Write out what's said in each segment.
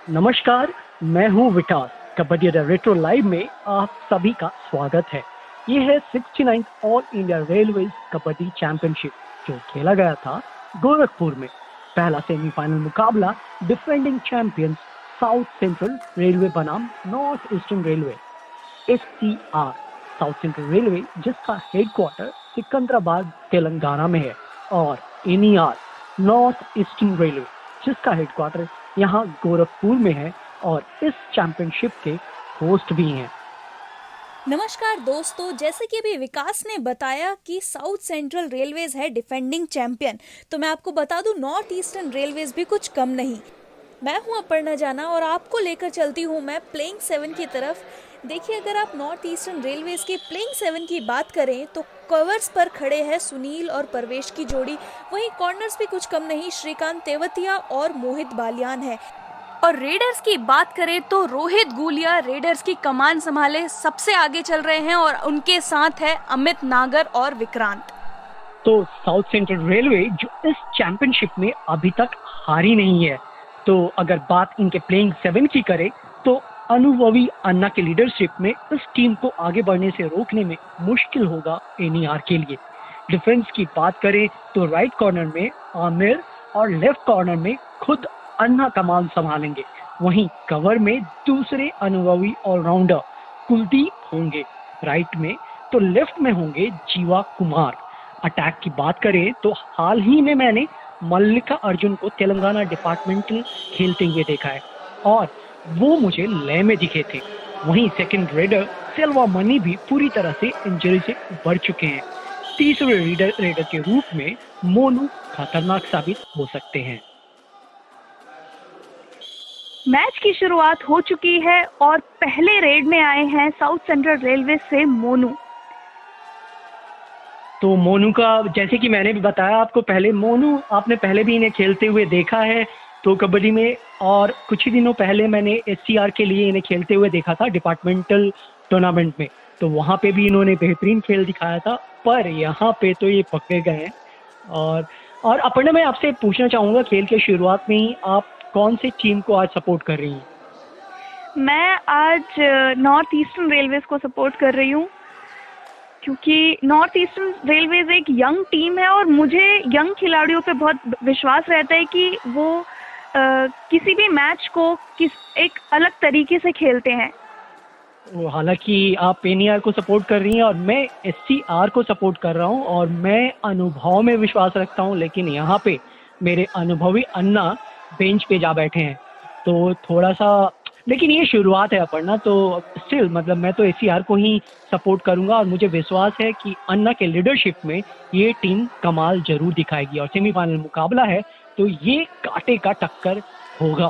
नमस्कार, मैं हूं Vikas. Kabaddi the retro live में आप सभी का स्वागत है। ये है 69th All India Railway Kabaddi Championship जो खेला गया था गोरखपुर में। पहला सेमीफाइनल मुकाबला defending champions South Central Railway बनाम North Eastern Railway SCR। South Central Railway जिसका हेडक्वार्टर सिकंदराबाद तेलंगाना में है और NER नॉर्थ ईस्टर्न रेलवे जिसका हेडक्वार्टर यहाँ गोरखपुर में है और इस चैंपियनशिप के होस्ट भी हैं। नमस्कार दोस्तों, जैसे कि अभी विकास ने बताया कि साउथ सेंट्रल रेलवेज है डिफेंडिंग चैंपियन, तो मैं आपको बता दूं नॉर्थ ईस्टर्न रेलवेज भी कुछ कम नहीं। मैं हूं अपर्णा जाना और आपको लेकर चलती हूं मैं प्लेइंग 7 की तरफ। देखिए, अगर आप नॉर्थ ईस्टर्न रेलवेज के प्लेइंग 7 की बात करें तो कवर्स पर खड़े हैं सुनील और परवेश की जोड़ी। वहीं कॉर्नर्स भी कुछ कम नहीं, श्रीकांत तेवतिया और मोहित बालियान है। और रेडर्स की बात करें तो रोहित गुलिया रेडर्स की कमान संभाले सबसे आगे चल रहे हैं और उनके साथ है अमित नागर और विक्रांत। तो साउथ सेंट्रल रेलवे जो इस चैंपियनशिप में अभी तक हारी नहीं है। तो अगर बात इनके प्लेइंग 7 की करें तो अनुभवी अन्ना के लीडरशिप में इस टीम को आगे बढ़ने से रोकने में मुश्किल होगा NER के लिए। डिफेंस की बात करें तो राइट कॉर्नर में आमिर और लेफ्ट कॉर्नर में खुद अन्ना कमान संभालेंगे। वहीं कवर में दूसरे अनुभवी ऑलराउंडर कुलदीप होंगे राइट में, तो लेफ्ट में होंगे जीवा कुमार। अटैक की बात करें तो हाल ही में मैंने मल्लिका अर्जुन को तेलंगाना डिपार्टमेंटल खेलते हुए देखा है और वो मुझे लय में दिखे थे। वहीं सेकंड रेडर सेल्वा मनी भी पूरी तरह से इंजरी से उबर चुके हैं। तीसरे रेडर के रूप में मोनू खतरनाक साबित हो सकते हैं। मैच की शुरुआत हो चुकी है और पहले रेड में आए हैं साउथ सेंट्रल रेलवे से मोनू। तो मोनू का जैसे कि मैंने भी बताया आपको पहले, मोनू आपने पहले भी इन्हें खेलते हुए देखा है तो कबड्डी में, और कुछ ही दिनों पहले मैंने SCR के लिए इन्हें खेलते हुए देखा था डिपार्टमेंटल टूर्नामेंट में। तो वहाँ पे भी इन्होंने बेहतरीन खेल दिखाया था, पर यहाँ पे तो ये पकड़े गए हैं। और अपर्णा, मैं आपसे पूछना चाहूँगा, खेल के शुरुआत में ही आप कौन सी टीम को आज सपोर्ट कर रही हैं? मैं आज नॉर्थ ईस्टर्न रेलवेज को सपोर्ट कर रही हूँ क्योंकि नॉर्थ ईस्टर्न रेलवेज एक यंग टीम है और मुझे यंग खिलाड़ियों पे बहुत विश्वास रहता है कि वो किसी भी मैच को एक अलग तरीके से खेलते हैं। हालांकि आप NER को सपोर्ट कर रही हैं और मैं SCR को सपोर्ट कर रहा हूं और मैं अनुभव में विश्वास रखता हूं, लेकिन यहाँ पे मेरे अनुभवी अन्ना बेंच पे जा बैठे हैं तो थोड़ा सा, लेकिन ये शुरुआत है अपर्णा, तो स्टिल मतलब मैं तो SCR को ही सपोर्ट करूंगा और मुझे विश्वास है कि अन्ना के लीडरशिप में ये टीम कमाल जरूर दिखाएगी और सेमीफाइनल मुकाबला है तो ये कांटे का टक्कर होगा।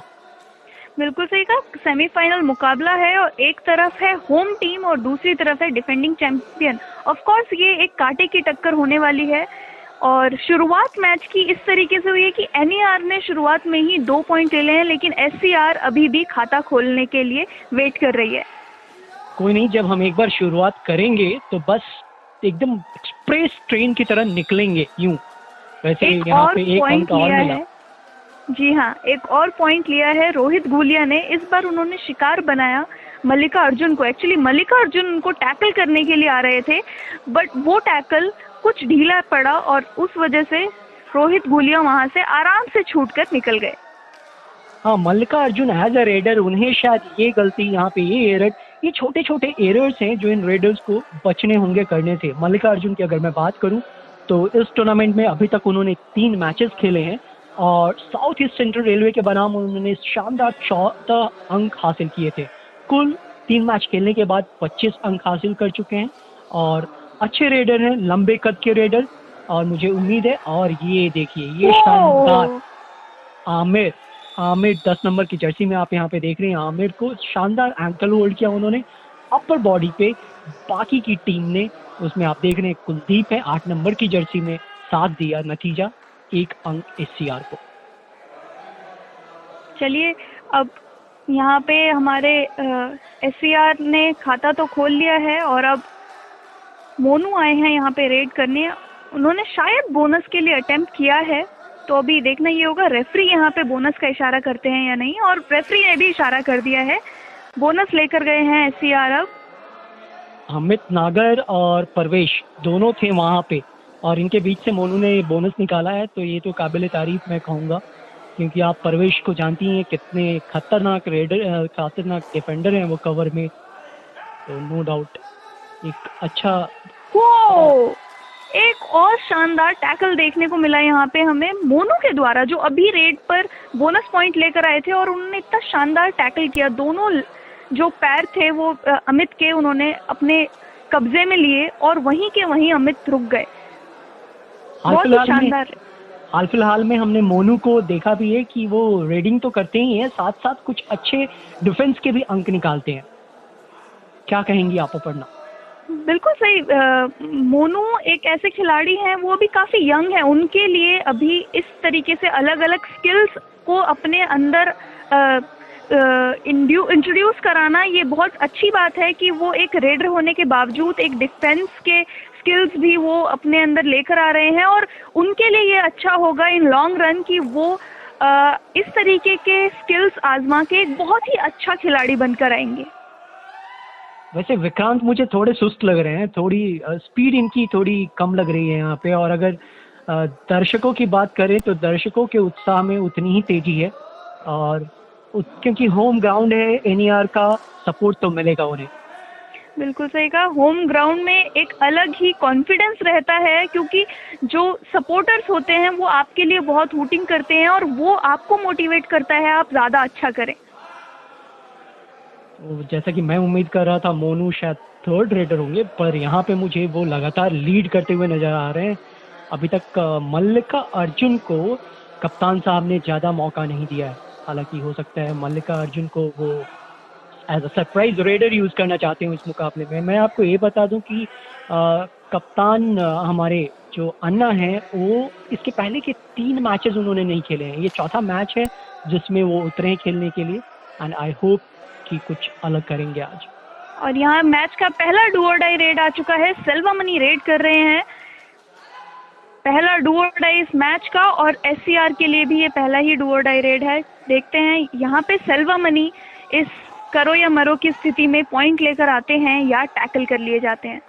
बिल्कुल सही कहा, सेमीफाइनल मुकाबला है और एक तरफ है होम टीम और दूसरी तरफ है डिफेंडिंग चैंपियन। ऑफ कोर्स ये एक कांटे की टक्कर होने वाली है और शुरुआत मैच की इस तरीके से हुई है कि NER ने शुरुआत में ही 2 पॉइंट ले लिए हैं, लेकिन SCR अभी भी खाता खोलने के लिए वेट कर रही है। कोई नहीं, जब हम एक बार शुरुआत करेंगे तो बस एकदम एक्सप्रेस ट्रेन की तरह निकलेंगे यूं। वैसे यहाँ पे एक अंक और मिला। जी हाँ, एक और पॉइंट लिया है रोहित गुलिया ने। इस बार उन्होंने शिकार बनाया मल्लिका अर्जुन को। एक्चुअली मल्लिका अर्जुन उनको टैकल करने के लिए आ रहे थे, बट वो टैकल कुछ ढीला पड़ा और उस वजह से रोहित गुलिया वहां से आराम से छूटकर निकल गए। हाँ, मल्लिका अर्जुन एज अ रेडर, उन्हें शायद ये गलती यहाँ पे ये छोटे छोटे एरर्स हैं जो इन रेडर्स को बचने होंगे करने से। मल्लिका अर्जुन की अगर मैं बात करूँ तो इस टूर्नामेंट में अभी तक उन्होंने 3 मैचेस खेले हैं और साउथ ईस्ट सेंट्रल रेलवे के बनाम उन्होंने शानदार 14 अंक हासिल किए थे। कुल 3 मैच खेलने के बाद 25 अंक हासिल कर चुके हैं और अच्छे रेडर हैं, लंबे कद के रेडर, और मुझे उम्मीद है। और ये देखिए, ये शानदार आमिर 10 नंबर की जर्सी में आप यहाँ पे देख रहे हैं। आमिर को शानदार एंकल होल्ड किया उन्होंने अपर बॉडी पे। बाकी की टीम ने, उसमें आप देख रहे हैं कुलदीप है 8 नंबर की जर्सी में, साथ दिया। नतीजा 1 अंक SCR को। चलिए, अब यहाँ पे हमारे SCR ने खाता तो खोल लिया है और अब मोनू आए हैं यहाँ पे रेड करने। उन्होंने शायद बोनस के लिए अटेम्प्ट किया है तो अभी देखना ये होगा रेफरी यहाँ पे बोनस का इशारा करते हैं या नहीं, और रेफरी ने भी इशारा कर दिया है, बोनस लेकर गए हैं SCR। अब अमित नागर और परवेश दोनों थे वहाँ पे और इनके बीच से मोनू ने बोनस निकाला है, तो ये तो काबिल तारीफ मैं कहूँगा, क्योंकि आप परवेश को जानती हैं कितने खतरनाक डिफेंडर हैं वो कवर में, तो नो डाउट एक अच्छा। वो एक और शानदार टैकल देखने को मिला यहाँ पे हमें मोनू के द्वारा, जो अभी रेड पर बोनस पॉइंट लेकर आए थे और उन्होंने इतना शानदार टैकल किया। दोनों जो पैर थे वो अमित के उन्होंने अपने कब्जे में लिए और वहीं के वहीं अमित रुक गए। बहुत ही शानदार। हाल फिलहाल में हमने मोनू को देखा भी है कि वो रेडिंग तो करते ही हैं, साथ साथ कुछ अच्छे डिफेंस के भी अंक निकालते हैं। क्या कहेंगी आप अपर्णा? बिल्कुल सही। मोनू एक ऐसे खिलाड़ी हैं, वो भी काफ़ी यंग है, उनके लिए अभी इस तरीके से अलग अलग स्किल्स को अपने अंदर इंट्रोड्यूस कराना ये बहुत अच्छी बात है कि वो एक रेडर होने के बावजूद एक डिफेंस के स्किल्स भी वो अपने अंदर लेकर आ रहे हैं, और उनके लिए ये अच्छा होगा इन लॉन्ग रन कि वो इस तरीके के स्किल्स आजमा के एक बहुत ही अच्छा खिलाड़ी बनकर आएंगे। वैसे विक्रांत मुझे थोड़े सुस्त लग रहे हैं, थोड़ी स्पीड इनकी थोड़ी कम लग रही है यहाँ पे, और अगर दर्शकों की बात करें तो दर्शकों के उत्साह में उतनी ही तेजी है, और क्योंकि होम ग्राउंड है, NER का सपोर्ट तो मिलेगा उन्हें। बिल्कुल सही कहा। होम ग्राउंड में एक अलग ही कॉन्फिडेंस रहता है, क्योंकि जो सपोर्टर्स होते हैं वो आपके लिए बहुत हूटिंग करते हैं और वो आपको मोटिवेट करता है आप ज़्यादा अच्छा करें। जैसा कि मैं उम्मीद कर रहा था मोनू शायद थर्ड रेडर होंगे, पर यहाँ पे मुझे वो लगातार लीड करते हुए नजर आ रहे हैं। अभी तक मल्लिका अर्जुन को कप्तान साहब ने ज़्यादा मौका नहीं दिया है, हालांकि हो सकता है मल्लिका अर्जुन को वो as a surprise raider use करना चाहते हूँ इस मुकाबले में। मैं आपको ये बता दूं कि कप्तान हमारे जो अन्ना हैं वो इसके पहले के 3 मैचेस उन्होंने नहीं खेले हैं, ये चौथा मैच है जिसमें वो उतरे हैं खेलने के लिए, एंड आई होप कि कुछ अलग करेंगे आज। और यहाँ मैच का पहला डू और डाई रेड आ चुका है, सेल्वामनी रेड कर रहे हैं, पहला डू और डाई इस मैच का, और SCR के लिए भी ये पहला ही डू और डाई रेड है। देखते हैं यहाँ पे सेल्वामनी इस करो या मरो की स्थिति में पॉइंट लेकर आते हैं या टैकल कर लिए जाते हैं।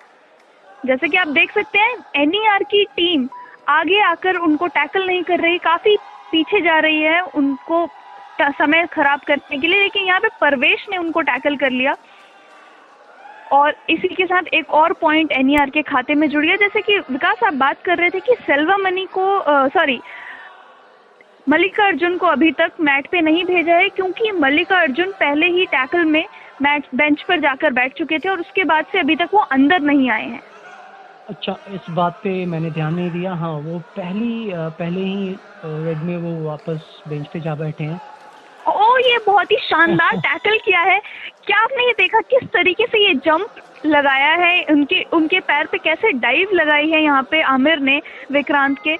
जैसे कि आप देख सकते हैं NER की टीम आगे आकर उनको टैकल नहीं कर रही, काफ़ी पीछे जा रही है उनको समय खराब करने के लिए, लेकिन यहाँ पे परवेश ने उनको टैकल कर लिया और इसी के साथ एक और पॉइंट NER के खाते में जुड़ गया। जैसे कि विकास आप बात कर रहे थे कि सेल्वामनी को मल्लिका अर्जुन को अभी तक मैट पे नहीं भेजा है, क्योंकि मल्लिका अर्जुन पहले ही टैकल में मैच बेंच पर जाकर बैठ चुके थे और उसके बाद से अभी तक वो अंदर नहीं आए हैं। अच्छा, इस बात पे मैंने ध्यान नहीं दिया। हाँ, वो पहले ही रेड में वो वापस बेंच पे जा बैठे हैं। ओ, ये बहुत ही शानदार टैकल किया है। क्या आपने ये देखा किस तरीके से ये जंप लगाया है, उनके पैर पे कैसे डाइव लगाई है यहाँ पे आमिर ने विक्रांत के।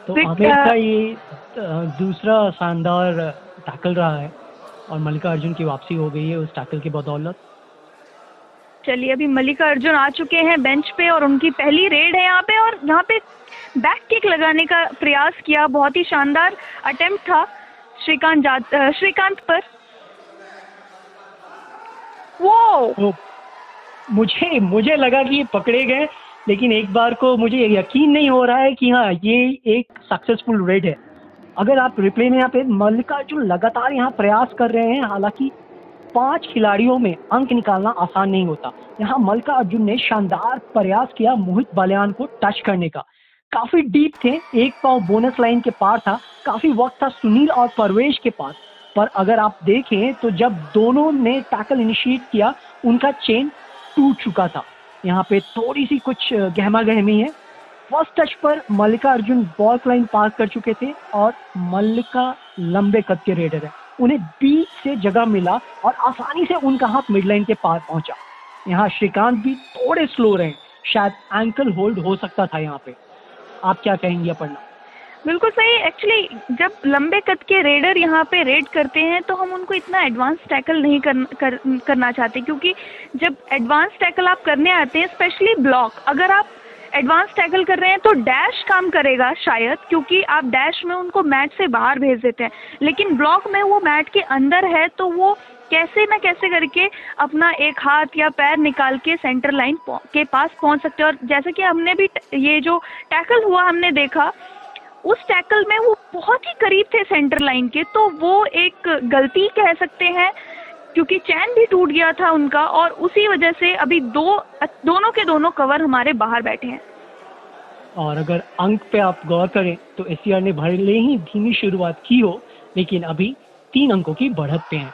तो आमिर का ये दूसरा शानदार टैकल रहा है और मल्लिका अर्जुन की वापसी हो गई है उस टैकल की बदौलत। चलिए, अभी मल्लिका अर्जुन आ चुके हैं बेंच पे और उनकी पहली रेड है यहाँ पे, और यहाँ पे बैक किक लगाने का प्रयास किया, बहुत ही शानदार अटेम्प्ट था श्रीकांत पर। वो मुझे लगा कि ये पकड़े गए, लेकिन एक बार को मुझे यकीन नहीं हो रहा है कि हाँ ये एक सक्सेसफुल रेड है। अगर आप रिप्ले में यहाँ पे मल्लिका अर्जुन लगातार यहाँ प्रयास कर रहे हैं, हालांकि 5 खिलाड़ियों में अंक निकालना आसान नहीं होता। यहाँ मल्लिका अर्जुन ने शानदार प्रयास किया मोहित बालियान को टच करने का, काफी डीप थे, एक पांव बोनस लाइन के पार था, काफी वक्त था सुनील और परवेश के पास, पर अगर आप देखें तो जब दोनों ने टैकल इनिशिएट किया उनका चेन टूट चुका था। यहाँ पे थोड़ी सी कुछ गहमा गहमी है। फर्स्ट टच पर मल्लिका अर्जुन बॉल लाइन पास कर चुके थे और मल्लिका लंबे कद के रेडर है, उन्हें बीच से जगह मिला और आसानी से उनका हाथ मिड लाइन के पार पहुंचा। यहाँ श्रीकांत भी थोड़े स्लो रहे, शायद एंकल होल्ड हो सकता था यहाँ पे। आप क्या कहेंगे अपर्णा? बिल्कुल सही। एक्चुअली जब लंबे कद के रेडर यहाँ पे रेड करते हैं तो हम उनको इतना एडवांस टैकल नहीं करना चाहते, क्योंकि जब एडवांस टैकल आप करने आते हैं, स्पेशली ब्लॉक, अगर आप एडवांस टैकल कर रहे हैं तो डैश काम करेगा शायद, क्योंकि आप डैश में उनको मैट से बाहर भेज देते हैं, लेकिन ब्लॉक में वो मैट के अंदर है तो वो कैसे न कैसे करके अपना एक हाथ या पैर निकाल के सेंटर लाइन के पास पहुंच सकते हैं। और जैसे कि हमने भी ये जो टैकल हुआ हमने देखा, उस टैकल में वो बहुत ही करीब थे सेंटर लाइन के, तो वो एक गलती कह सकते हैं क्योंकि चैन भी टूट गया था उनका, और उसी वजह से अभी दोनों के दोनों कवर हमारे बाहर बैठे हैं। और अगर अंक पे आप गौर करें तो एससीआर ने भले ही धीमी शुरुआत की हो, लेकिन अभी 3 अंकों की बढ़त पे हैं।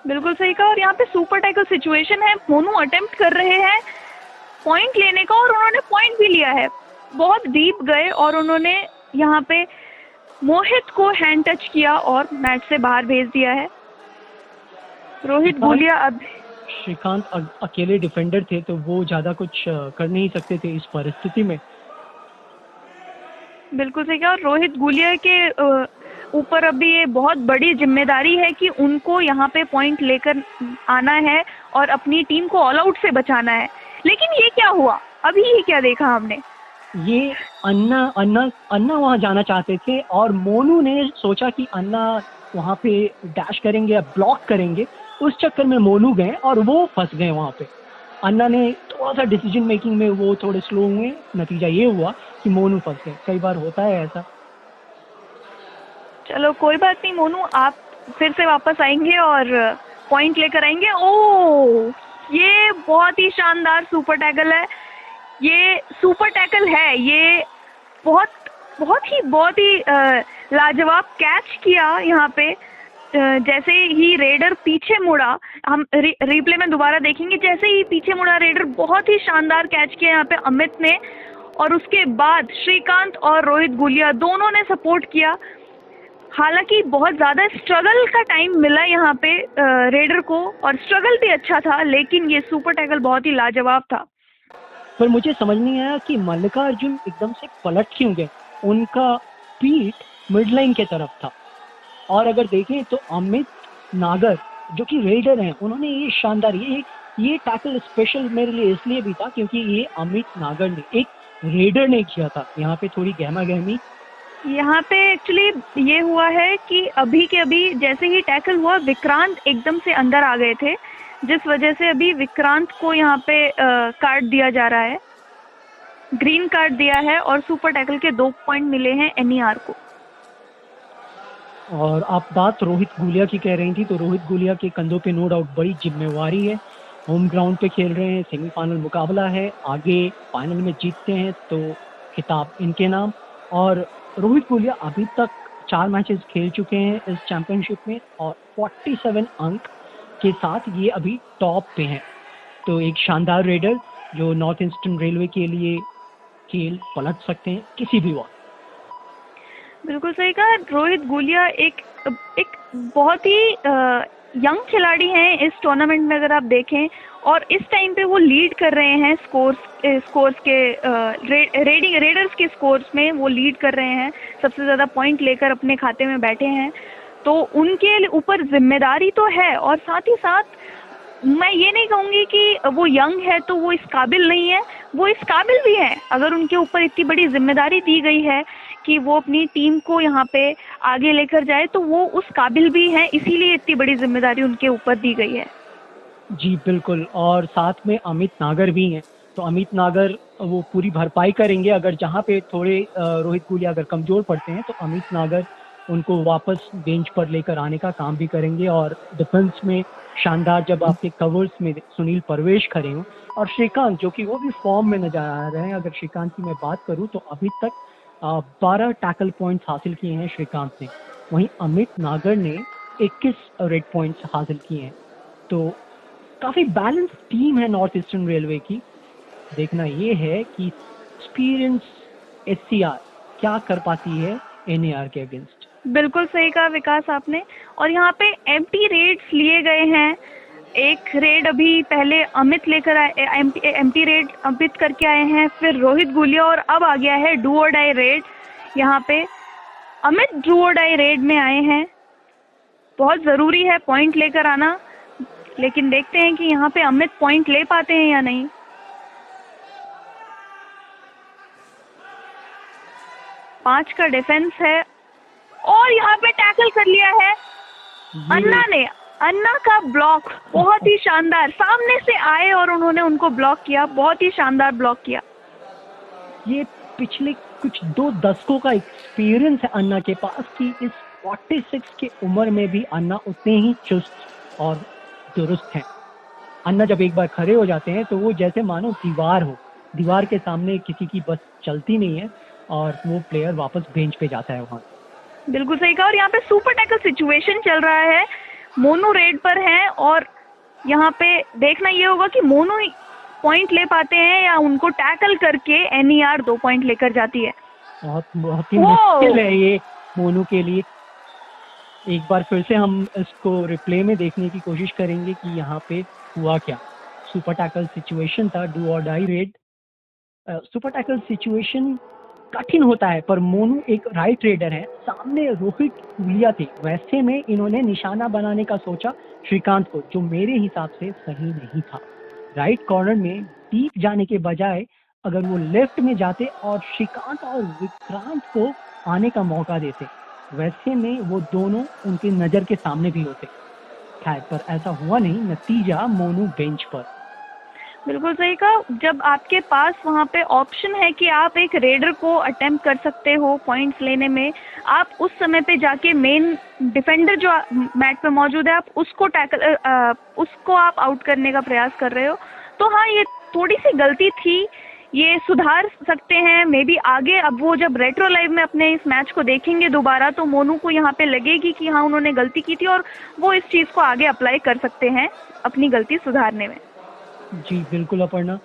बिल्कुल सही कहा। और यहाँ पे सुपर टैकल सिचुएशन है, मोनू अटेम्प्ट कर रहे हैं पॉइंट लेने का और उन्होंने पॉइंट भी लिया है। बहुत डीप गए और उन्होंने यहाँ पे मोहित को हैंड टच किया और मैच से बाहर भेज दिया है। रोहित गुलिया अब श्रीकांत अकेले डिफेंडर थे तो वो ज्यादा कुछ कर नहीं सकते थे इस परिस्थिति में। बिल्कुल सही कहा। और रोहित गुलिया के ऊपर अभी ये बहुत बड़ी जिम्मेदारी है कि उनको यहाँ पे पॉइंट लेकर आना है और अपनी टीम को ऑल आउट से बचाना है। लेकिन ये क्या हुआ, अभी ये क्या देखा हमने, ये अन्ना वहाँ जाना चाहते थे और मोनू ने सोचा कि अन्ना वहाँ पे डैश करेंगे या ब्लॉक करेंगे, उस चक्कर में मोनू गए और वो फंस गए वहाँ पे। अन्ना ने थोड़ा सा डिसीजन मेकिंग में वो थोड़े स्लो हुए, नतीजा ये हुआ कि मोनू फंस गए। कई बार होता है ऐसा। चलो कोई बात नहीं, मोनू आप फिर से वापस आएंगे और पॉइंट लेकर आएंगे। ओह, ये बहुत ही शानदार सुपर टैकल है। ये सुपर टैकल है, ये बहुत ही लाजवाब कैच किया यहाँ पे। जैसे ही रेडर पीछे मुड़ा, हम रिप्ले में दोबारा देखेंगे, जैसे ही पीछे मुड़ा रेडर, बहुत ही शानदार कैच किया यहाँ पे अमित ने। और उसके बाद श्रीकांत और रोहित गुलिया दोनों ने सपोर्ट किया। हालांकि बहुत ज़्यादा स्ट्रगल का टाइम मिला यहाँ पे रेडर को, और स्ट्रगल भी अच्छा था, लेकिन ये सुपर टैकल बहुत ही लाजवाब था। पर मुझे समझ नहीं आया कि मल्लिकार्जुन एकदम से पलट क्यों गए। उनका पीठ मिड लाइन के तरफ था। और अगर देखें तो अमित नागर जो कि रेडर हैं, उन्होंने ये शानदार ये टैकल स्पेशल मेरे लिए इसलिए भी था क्योंकि ये अमित नागर ने, एक रेडर ने किया था। यहाँ पे थोड़ी गहमा गहमी यहाँ पे एक्चुअली ये हुआ है कि अभी के अभी जैसे ही टैकल हुआ, विक्रांत एकदम से अंदर आ गए थे, जिस वजह से अभी विक्रांत को यहाँ पे कार्ड दिया जा रहा है, ग्रीन कार्ड दिया है, और सुपर टैकल के 2 पॉइंट मिले हैं एनईआर को। और आप बात रोहित गुलिया की कह रही थी, तो रोहित गुलिया के कंधों पे नो डाउट बड़ी जिम्मेवारी है। होम ग्राउंड पे खेल रहे हैं, सेमीफाइनल मुकाबला है, आगे फाइनल में जीतते हैं तो खिताब इनके नाम। और रोहित गुलिया अभी तक 4 मैचेस खेल चुके हैं इस चैंपियनशिप में और 47 अंक के साथ ये अभी टॉप पे हैं। तो एक शानदार रेडर जो नॉर्थ ईस्टर्न रेलवे के लिए खेल पलट सकते हैं किसी भी वक्त। बिल्कुल सही कहा। रोहित गुलिया एक बहुत ही यंग खिलाड़ी हैं इस टूर्नामेंट में, अगर आप देखें, और इस टाइम पे वो लीड कर रहे हैं स्कोर्स के रेडर्स के स्कोर्स में वो लीड कर रहे हैं, सबसे ज़्यादा पॉइंट लेकर अपने खाते में बैठे हैं। तो उनके ऊपर जिम्मेदारी तो है, और साथ ही साथ मैं ये नहीं कहूँगी कि वो यंग है तो वो इस काबिल नहीं है, वो इस काबिल भी है। अगर उनके ऊपर इतनी बड़ी जिम्मेदारी दी गई है कि वो अपनी टीम को यहाँ पे आगे लेकर जाए, तो वो उस काबिल भी हैं, इसीलिए इतनी बड़ी जिम्मेदारी उनके ऊपर दी गई है। जी बिल्कुल। और साथ में अमित नागर भी हैं, तो अमित नागर वो पूरी भरपाई करेंगे। अगर जहाँ पे थोड़े रोहित गुलिया अगर कमज़ोर पड़ते हैं तो अमित नागर उनको वापस बेंच पर लेकर आने का काम भी करेंगे। और डिफेंस में शानदार, जब आपके कवर्स में सुनील परवेश खड़े हों और श्रीकांत जो कि वो भी फॉर्म में नजर आ रहे हैं। अगर श्रीकांत की मैं बात करूं तो अभी तक 12 टैकल पॉइंट्स हासिल किए हैं श्रीकांत ने, वहीं अमित नागर ने 21 रेड पॉइंट्स हासिल किए हैं। तो काफ़ी बैलेंस टीम है नॉर्थ ईस्टर्न रेलवे की। देखना ये है कि एक्सपीरियंस एससीआर क्या कर पाती है एनएआर के अगेंस्ट। बिल्कुल सही कहा विकास आपने। और यहाँ पे एम्प्टी रेड्स लिए गए हैं। एक रेड अभी पहले अमित लेकर आए, एम्प्टी रेड अमित करके आए हैं, फिर रोहित गुलिया, और अब आ गया है डू और डाई रेड। यहाँ पे अमित डू और डाई रेड में आए हैं। बहुत ज़रूरी है पॉइंट लेकर आना, लेकिन देखते हैं कि यहाँ पे अमित पॉइंट ले पाते हैं या नहीं। 5 का डिफेंस है और यहाँ पे टैकल कर लिया है अन्ना ने। अन्ना का ब्लॉक बहुत ही शानदार, सामने से आए और उन्होंने उनको ब्लॉक किया, बहुत ही शानदार ब्लॉक किया। ये पिछले कुछ 2 दशकों का एक्सपीरियंस है अन्ना के पास कि इस 46 की उम्र में भी अन्ना उतने ही चुस्त और दुरुस्त हैं। अन्ना जब एक बार खड़े हो जाते हैं तो वो जैसे मानो दीवार हो, दीवार के सामने किसी की बस चलती नहीं है और वो प्लेयर वापस बेंच पे जाता है वहाँ। बिल्कुल सही कहा। और यहाँ पे सुपर टैकल सिचुएशन चल रहा है, मोनू रेड पर हैं और यहाँ पे देखना ये होगा कि मोनू पॉइंट ले पाते हैं या उनको टैकल करके NER 2 पॉइंट लेकर जाती है। बहुत ही मुश्किल है ये मोनू के लिए। एक बार फिर से हम इसको रिप्ले में देखने की कोशिश करेंगे कि यहाँ पे हुआ क्या। सुपर टैकल सिचुएशन था, डू और die raid. Super tackle situation कठिन होता है पर मोनू एक राइट रेडर है, सामने रोहित गुलिया थे, वैसे में इन्होंने निशाना बनाने का सोचा श्रीकांत को, जो मेरे हिसाब से सही नहीं था। राइट कॉर्नर में डीप जाने के बजाय अगर वो लेफ्ट में जाते और श्रीकांत और विक्रांत को आने का मौका देते, वैसे में वो दोनों उनके नज़र के सामने भी होते। खैर पर ऐसा हुआ नहीं, नतीजा मोनू बेंच पर। बिल्कुल सही कहा। जब आपके पास वहाँ पे ऑप्शन है कि आप एक रेडर को अटेम्प्ट कर सकते हो पॉइंट्स लेने में, आप उस समय पे जाके मेन डिफेंडर जो मैट पे मौजूद है आप उसको आप आउट करने का प्रयास कर रहे हो, तो हाँ ये थोड़ी सी गलती थी, ये सुधार सकते हैं मे बी आगे। अब वो जब रेट्रो लाइव में अपने इस मैच को देखेंगे दोबारा तो मोनू को यहाँ पे लगेगी कि हाँ उन्होंने गलती की थी और वो इस चीज़ को आगे अप्लाई कर सकते हैं अपनी गलती सुधारने में। जी बिल्कुल अपर्णा,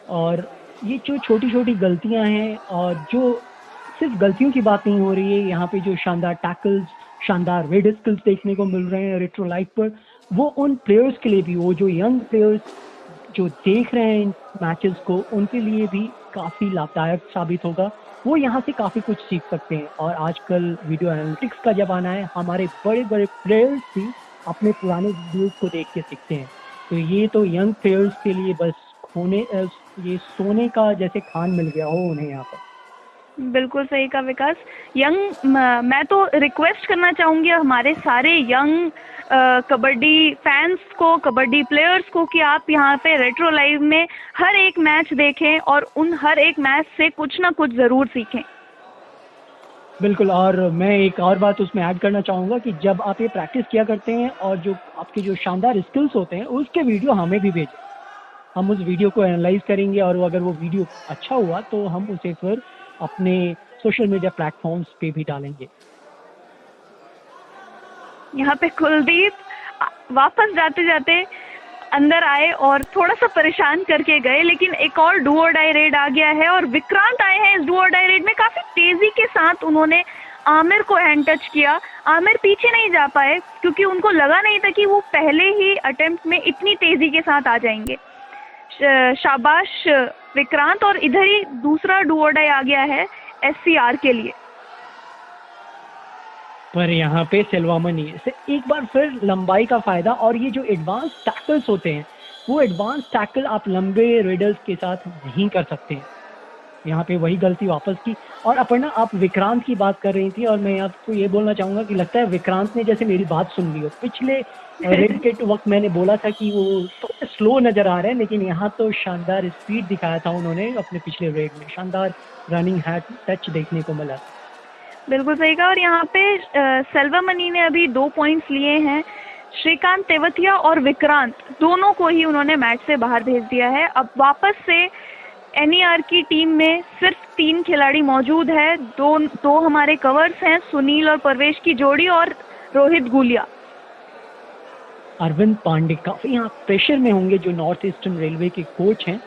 और ये जो छोटी छोटी गलतियां हैं और जो सिर्फ गलतियों की बात नहीं हो रही है, यहाँ पे जो शानदार टैकल्स, शानदार रेड स्किल्स देखने को मिल रहे हैं रेट्रो लाइव पर, वो उन प्लेयर्स के लिए भी, वो जो यंग प्लेयर्स जो देख रहे हैं इन मैचेस को, उनके लिए भी काफ़ी लाभदायक साबित होगा। वो यहाँ से काफ़ी कुछ सीख सकते हैं और आजकल वीडियो एनालिटिक्स का ज़माना है, हमारे बड़े बड़े प्लेयर्स भी अपने पुराने वीडियोस को देख के सीखते हैं। तो ये तो यंग प्लेयर्स के लिए बस ये सोने का जैसे खान मिल गया हो उन्हें यहाँ पर। बिल्कुल सही कहा विकास। मैं तो रिक्वेस्ट करना चाहूँगी हमारे सारे यंग कबड्डी फैंस को, कबड्डी प्लेयर्स को, कि आप यहाँ पे रेट्रो लाइव में हर एक मैच देखें और उन हर एक मैच से कुछ ना कुछ ज़रूर सीखें। बिल्कुल, और मैं एक और बात उसमें ऐड करना चाहूँगा कि जब आप ये प्रैक्टिस किया करते हैं और जो आपके जो शानदार स्किल्स होते हैं उसके वीडियो हमें भी भेजें, हम उस वीडियो को एनालाइज करेंगे और अगर वो वीडियो अच्छा हुआ तो हम उसे फिर अपने सोशल मीडिया प्लेटफॉर्म्स पे भी डालेंगे। यहाँ पे कुलदीप वापस जाते जाते अंदर आए और थोड़ा सा परेशान करके गए, लेकिन एक और डू और डाई रेड आ गया है और विक्रांत आए हैं इस डू और डाई रेड में। काफी तेजी के साथ उन्होंने आमिर को हैंड टच किया। आमिर पीछे नहीं जा पाए क्योंकि उनको लगा नहीं था कि वो पहले ही अटेम्प्ट में इतनी तेजी के साथ आ जाएंगे। शाबाश विक्रांत। और इधर ही दूसरा डू और डाई आ गया है SCR के लिए। पर यहाँ पे सेल्वामनी से एक बार फिर लंबाई का फायदा, और ये जो एडवांस टैकल्स होते हैं वो एडवांस टैकल आप लंबे रेडर्स के साथ नहीं कर सकते हैं। यहाँ पे वही गलती वापस की। और अपर्णा, आप विक्रांत की बात कर रही थी और मैं आपको ये बोलना चाहूँगा कि लगता है विक्रांत ने जैसे मेरी बात सुन ली हो। पिछले रेड के वक्त मैंने बोला था कि वो थोड़ा स्लो नज़र आ रहे हैं, लेकिन यहाँ तो शानदार स्पीड दिखाया था उन्होंने अपने पिछले रेड में, शानदार रनिंग हैंड टच देखने को मिला। बिल्कुल सही कहा। और यहाँ पे सेल्वामनी ने अभी 2 पॉइंट्स लिए हैं। श्रीकांत तेवतिया और विक्रांत दोनों को ही उन्होंने मैच से बाहर भेज दिया है। अब वापस से NER की टीम में सिर्फ 3 खिलाड़ी मौजूद है। दो हमारे कवर्स हैं, सुनील और परवेश की जोड़ी और रोहित गुलिया। अरविंद पांडे काफ़ी यहाँ प्रेशर में होंगे, जो नॉर्थ ईस्टर्न रेलवे के कोच हैं,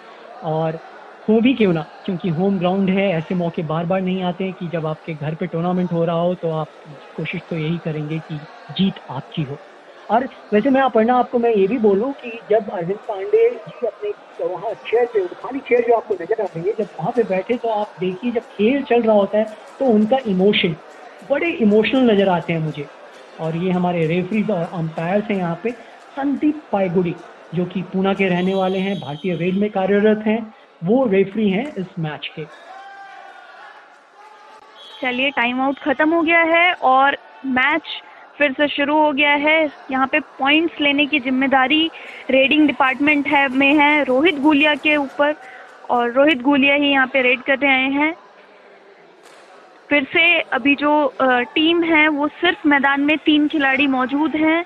और हो भी क्यों ना, क्योंकि होम ग्राउंड है, ऐसे मौके बार बार नहीं आते हैं कि जब आपके घर पे टूर्नामेंट हो रहा हो तो आप कोशिश तो यही करेंगे कि जीत आपकी हो। और वैसे मैं अपर्णा आपको मैं ये भी बोलूँ कि जब अरविंद पांडे जी अपने वहाँ चेयर पे, खाली चेयर जो आपको नजर आ रही है, जब वहाँ पे बैठे तो आप देखिए जब खेल चल रहा होता है तो उनका इमोशन बड़े इमोशनल नज़र आते हैं मुझे। और ये हमारे रेफरीज और अंपायर्स हैं यहाँ पे, संदीप पायगुड़ी जो कि पूना के रहने वाले हैं, भारतीय रेल में कार्यरत हैं, वो रेफरी हैं इस मैच के। चलिए टाइम आउट खत्म हो गया है और मैच फिर से शुरू हो गया है। यहाँ पे पॉइंट्स लेने की जिम्मेदारी रेडिंग डिपार्टमेंट में है रोहित गुलिया के ऊपर, और रोहित गुलिया ही यहाँ पे रेड करने आए हैं। फिर से अभी जो टीम है वो सिर्फ मैदान में 3 खिलाड़ी मौजूद हैं,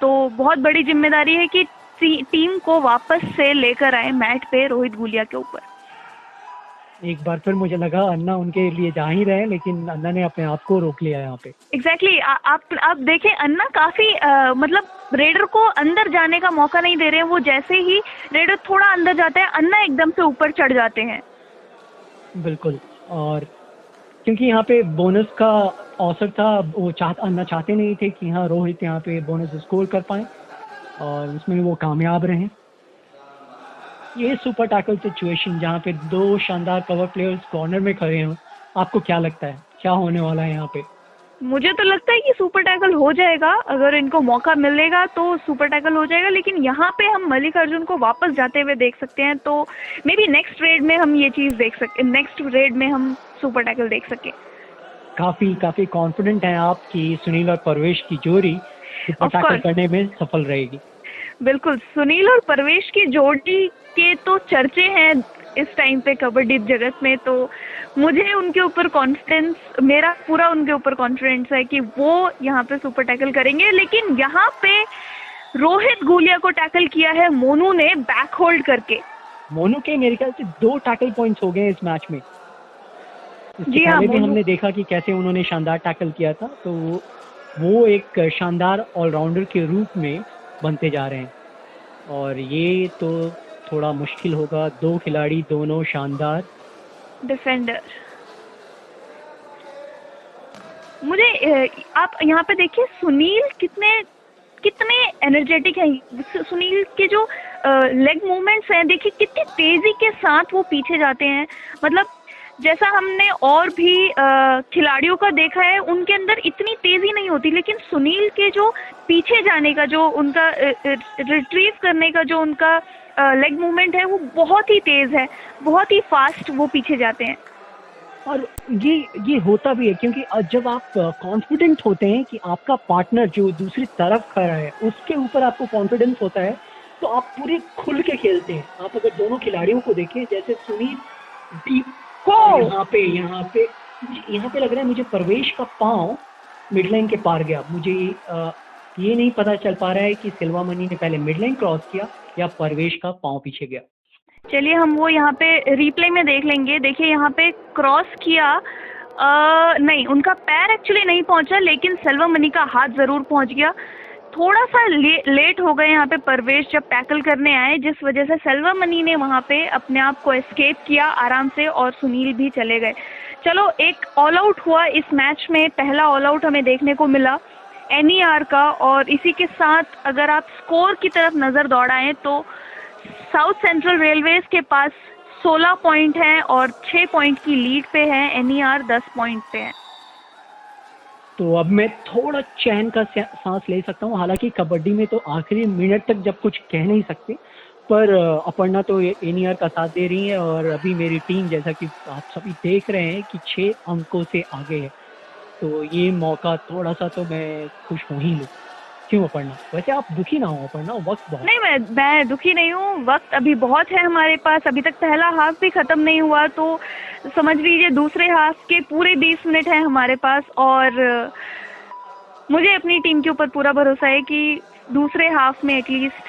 तो बहुत बड़ी जिम्मेदारी है कि टीम को वापस से लेकर आए मैट पे रोहित गुलिया के ऊपर। एक बार फिर मुझे लगा अन्ना उनके लिए जा ही रहे, लेकिन अन्ना ने अपने आप को रोक लिया यहाँ पे। एग्जैक्टली आप देखें, अन्ना काफी मतलब रेडर को अंदर जाने का मौका नहीं दे रहे हैं। वो जैसे ही रेडर थोड़ा अंदर जाता है, अन्ना एकदम से ऊपर चढ़ जाते हैं। बिल्कुल, और क्योंकि यहाँ पे बोनस का अवसर था, वो अन्ना चाहते नहीं थे कि हाँ रोहित यहाँ पे बोनस स्कोर कर पाए, और उसमें वो कामयाब रहे। ये सुपर टैकल सिचुएशन जहाँ पे 2 शानदार कवर प्लेयर्स कॉर्नर में खड़े हैं, आपको क्या लगता है क्या होने वाला है यहाँ पे? मुझे तो लगता है कि सुपर टैकल हो जाएगा, अगर इनको मौका मिलेगा तो सुपर टैकल हो जाएगा। लेकिन यहाँ पे हम मल्लिकार्जुन को वापस जाते हुए देख सकते हैं, तो मे बी नेक्स्ट रेड में हम ये चीज़ देख सकते, नेक्स्ट रेड में हम सुपर टैकल देख सके। काफी कॉन्फिडेंट हैं आप कि सुनील और परवेश की जोड़ी सुपर टैकल करने में सफल रहेगी? बिल्कुल, सुनील और परवेश की जोड़ी के तो चर्चे हैं इस टाइम पे कबड्डी जगत में, तो मुझे उनके ऊपर कॉन्फिडेंस, मेरा पूरा उनके ऊपर कॉन्फिडेंस है कि वो यहाँ पे सुपर टैकल करेंगे। लेकिन यहाँ पे रोहित गुलिया को टैकल किया है मोनू ने बैक होल्ड करके। मोनू के मेरे ख्याल से 2 टैकल पॉइंट्स हो गए इस मैच में। जी हाँ, भी हमने देखा कि कैसे उन्होंने शानदार टैकल किया था, तो वो एक शानदार ऑलराउंडर के रूप में बनते जा रहे हैं, और ये तो थोड़ा मुश्किल होगा। 2 खिलाड़ी, दोनों शानदार डिफेंडर। मुझे आप यहाँ पे देखिए सुनील कितने एनर्जेटिक हैं। सुनील के जो लेग मूवमेंट्स हैं, देखिए कितनी तेजी के साथ वो पीछे जाते हैं। मतलब जैसा हमने और भी खिलाड़ियों का देखा है, उनके अंदर इतनी तेजी नहीं होती, लेकिन सुनील के जो पीछे जाने का, जो उनका रिट्रीव करने का जो उनका लेग मूवमेंट है, वो बहुत ही तेज है, बहुत ही फास्ट वो पीछे जाते हैं। और ये होता भी है क्योंकि जब आप कॉन्फिडेंट होते हैं कि आपका पार्टनर जो दूसरी तरफ खड़ा है उसके ऊपर आपको कॉन्फिडेंस होता है, तो आप पूरे खुल के खेलते हैं। आप अगर दोनों खिलाड़ियों को देखें, जैसे सुनील यहाँ पे लग रहा है मुझे परवेश का पाँव मिड लाइन के पार गया। मुझे ये नहीं पता चल पा रहा है कि सिल्वा मनी ने पहले मिड लाइन क्रॉस किया या परवेश का पाँव पीछे गया। चलिए हम वो यहाँ पे रिप्ले में देख लेंगे। देखिए यहाँ पे क्रॉस किया, नहीं, उनका पैर एक्चुअली नहीं पहुँचा, लेकिन सिल्वा मनी का हाथ ज़रूर पहुँच गया। थोड़ा सा लेट हो गए यहाँ पे परवेश जब टैकल करने आए, जिस वजह से सिल्वा मनी ने वहाँ पे अपने आप को एस्केप किया आराम से, और सुनील भी चले गए। चलो, एक ऑल आउट हुआ इस मैच में, पहला ऑल आउट हमें देखने को मिला NER का। और इसी के साथ अगर आप स्कोर की तरफ नज़र दौड़ाएं तो साउथ सेंट्रल रेलवेज के पास 16 पॉइंट हैं और 6 पॉइंट की लीड पे है NER 10 पॉइंट पे है। तो अब मैं थोड़ा चैन का सांस ले सकता हूँ। हालांकि कबड्डी में तो आखिरी मिनट तक जब कुछ कह नहीं सकते, पर अपर्णा तो NER का साथ दे रही है, और अभी मेरी टीम, जैसा कि आप सभी देख रहे हैं, कि 6 अंकों से आगे है। तो ये मौका थोड़ा सा तो मैं खुश हो ही लूँ। क्यों अपर्णा? वैसे आप दुखी ना हो अपर्णा, वक्त बहुत। नहीं, मैं दुखी नहीं हूँ, वक्त अभी बहुत है हमारे पास। अभी तक पहला हाफ भी खत्म नहीं हुआ, तो समझ लीजिए दूसरे हाफ के पूरे 20 मिनट हैं हमारे पास। और मुझे अपनी टीम के ऊपर पूरा भरोसा है कि दूसरे हाफ में एटलीस्ट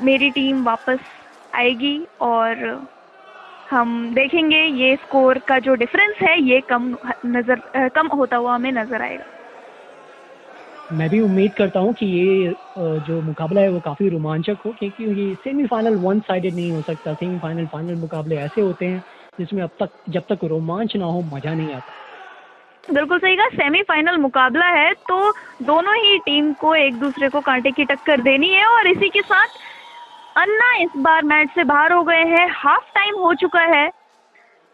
मेरी टीम वापस आएगी, और हम देखेंगे ये स्कोर का जो डिफरेंस है ये कम होता हुआ हमें नजर आएगा। मैं भी उम्मीद करता हूँ कि ये जो मुकाबला है वो काफ़ी रोमांचक हो, क्योंकि ये सेमीफाइनल वन साइडेड नहीं हो सकता। सेमीफाइनल फाइनल मुकाबले ऐसे होते हैं जिसमें जब तक रोमांच ना हो मज़ा नहीं आता। बिल्कुल सही कहा, सेमीफाइनल मुकाबला है तो दोनों ही टीम को एक दूसरे को कांटे की टक्कर देनी है। और इसी के साथ अन्ना इस बार मैच से बाहर हो गए हैं, हाफ टाइम हो चुका है।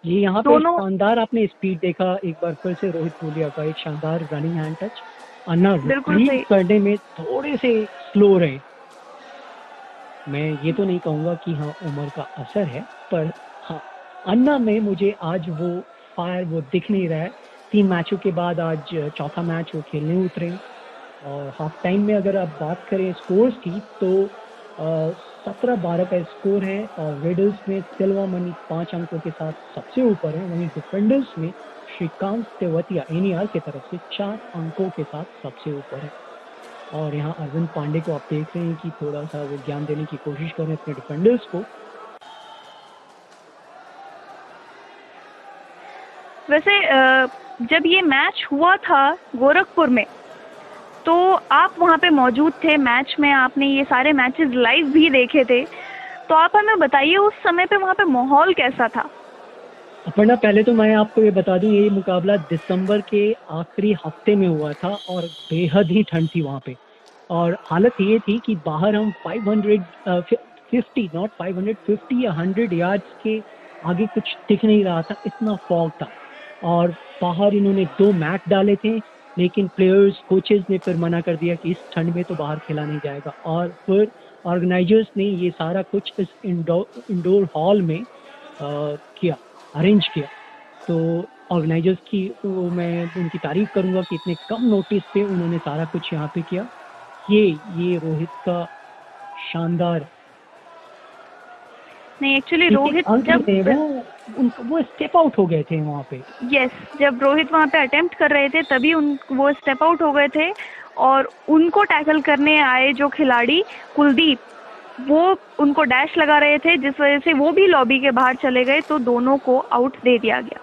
जी, यहाँ पे शानदार आपने स्पीड देखा एक बार फिर से रोहित गुलिया का, एक शानदार रनिंग हैंड टच। अन्ना रिट्रीव करने में थोड़े से स्लो रहे। मैं ये तो नहीं कहूँगा कि हाँ उम्र का असर है, पर हाँ अन्ना में मुझे आज वो फायर वो दिख नहीं रहा है 3 मैचों के बाद आज चौथा मैच वो खेलने उतरे। और हाफ टाइम में अगर आप बात करें स्कोर्स की तो 17-12 का स्कोर है और रेडर्स में सिल्वामणि 5 अंकों के साथ सबसे ऊपर है। वहीं डिफेंडर्स में श्रीकांत तेवतिया एनईआर की तरफ से 4 अंकों के साथ सबसे ऊपर है। और यहाँ अरविंद पांडे को आप देख रहे हैं कि थोड़ा सा वो ज्ञान देने की कोशिश कर रहे हैं अपने डिफेंडर्स को। वैसे जब ये मैच हुआ था गोरखपुर में तो आप वहाँ पे मौजूद थे मैच में, आपने ये सारे मैचेस लाइव भी देखे थे, तो आप हमें बताइए उस समय पे वहाँ पे माहौल कैसा था? अपर्णा, पहले तो मैं आपको ये बता दूं, ये मुकाबला दिसंबर के आखिरी हफ्ते में हुआ था और बेहद ही ठंड थी वहाँ पे। और हालत ये थी कि बाहर हम 550 नॉट 550 या 100 यार्ड्स के आगे कुछ दिख नहीं रहा था, इतना फॉग था। और बाहर इन्होंने 2 मैट डाले थे, लेकिन प्लेयर्स कोचेस ने फिर मना कर दिया कि इस ठंड में तो बाहर खेला नहीं जाएगा। और फिर ऑर्गेनाइजर्स ने ये सारा कुछ इस इंडोर हॉल में किया, अरेंज किया। तो ऑर्गेनाइजर्स की तो मैं उनकी तारीफ करूंगा कि इतने कम नोटिस पे उन्होंने सारा कुछ यहाँ पे किया। ये रोहित का शानदार नहीं, एक्चुअली रोहित जब वो स्टेप आउट हो गए थे वहाँ पे। यस, जब रोहित वहाँ पे अटेम्प्ट कर रहे थे तभी वो स्टेप आउट हो गए थे और उनको टैकल करने आए जो खिलाड़ी कुलदीप, वो उनको डैश लगा रहे थे जिस वजह से वो भी लॉबी के बाहर चले गए, तो दोनों को आउट दे दिया गया।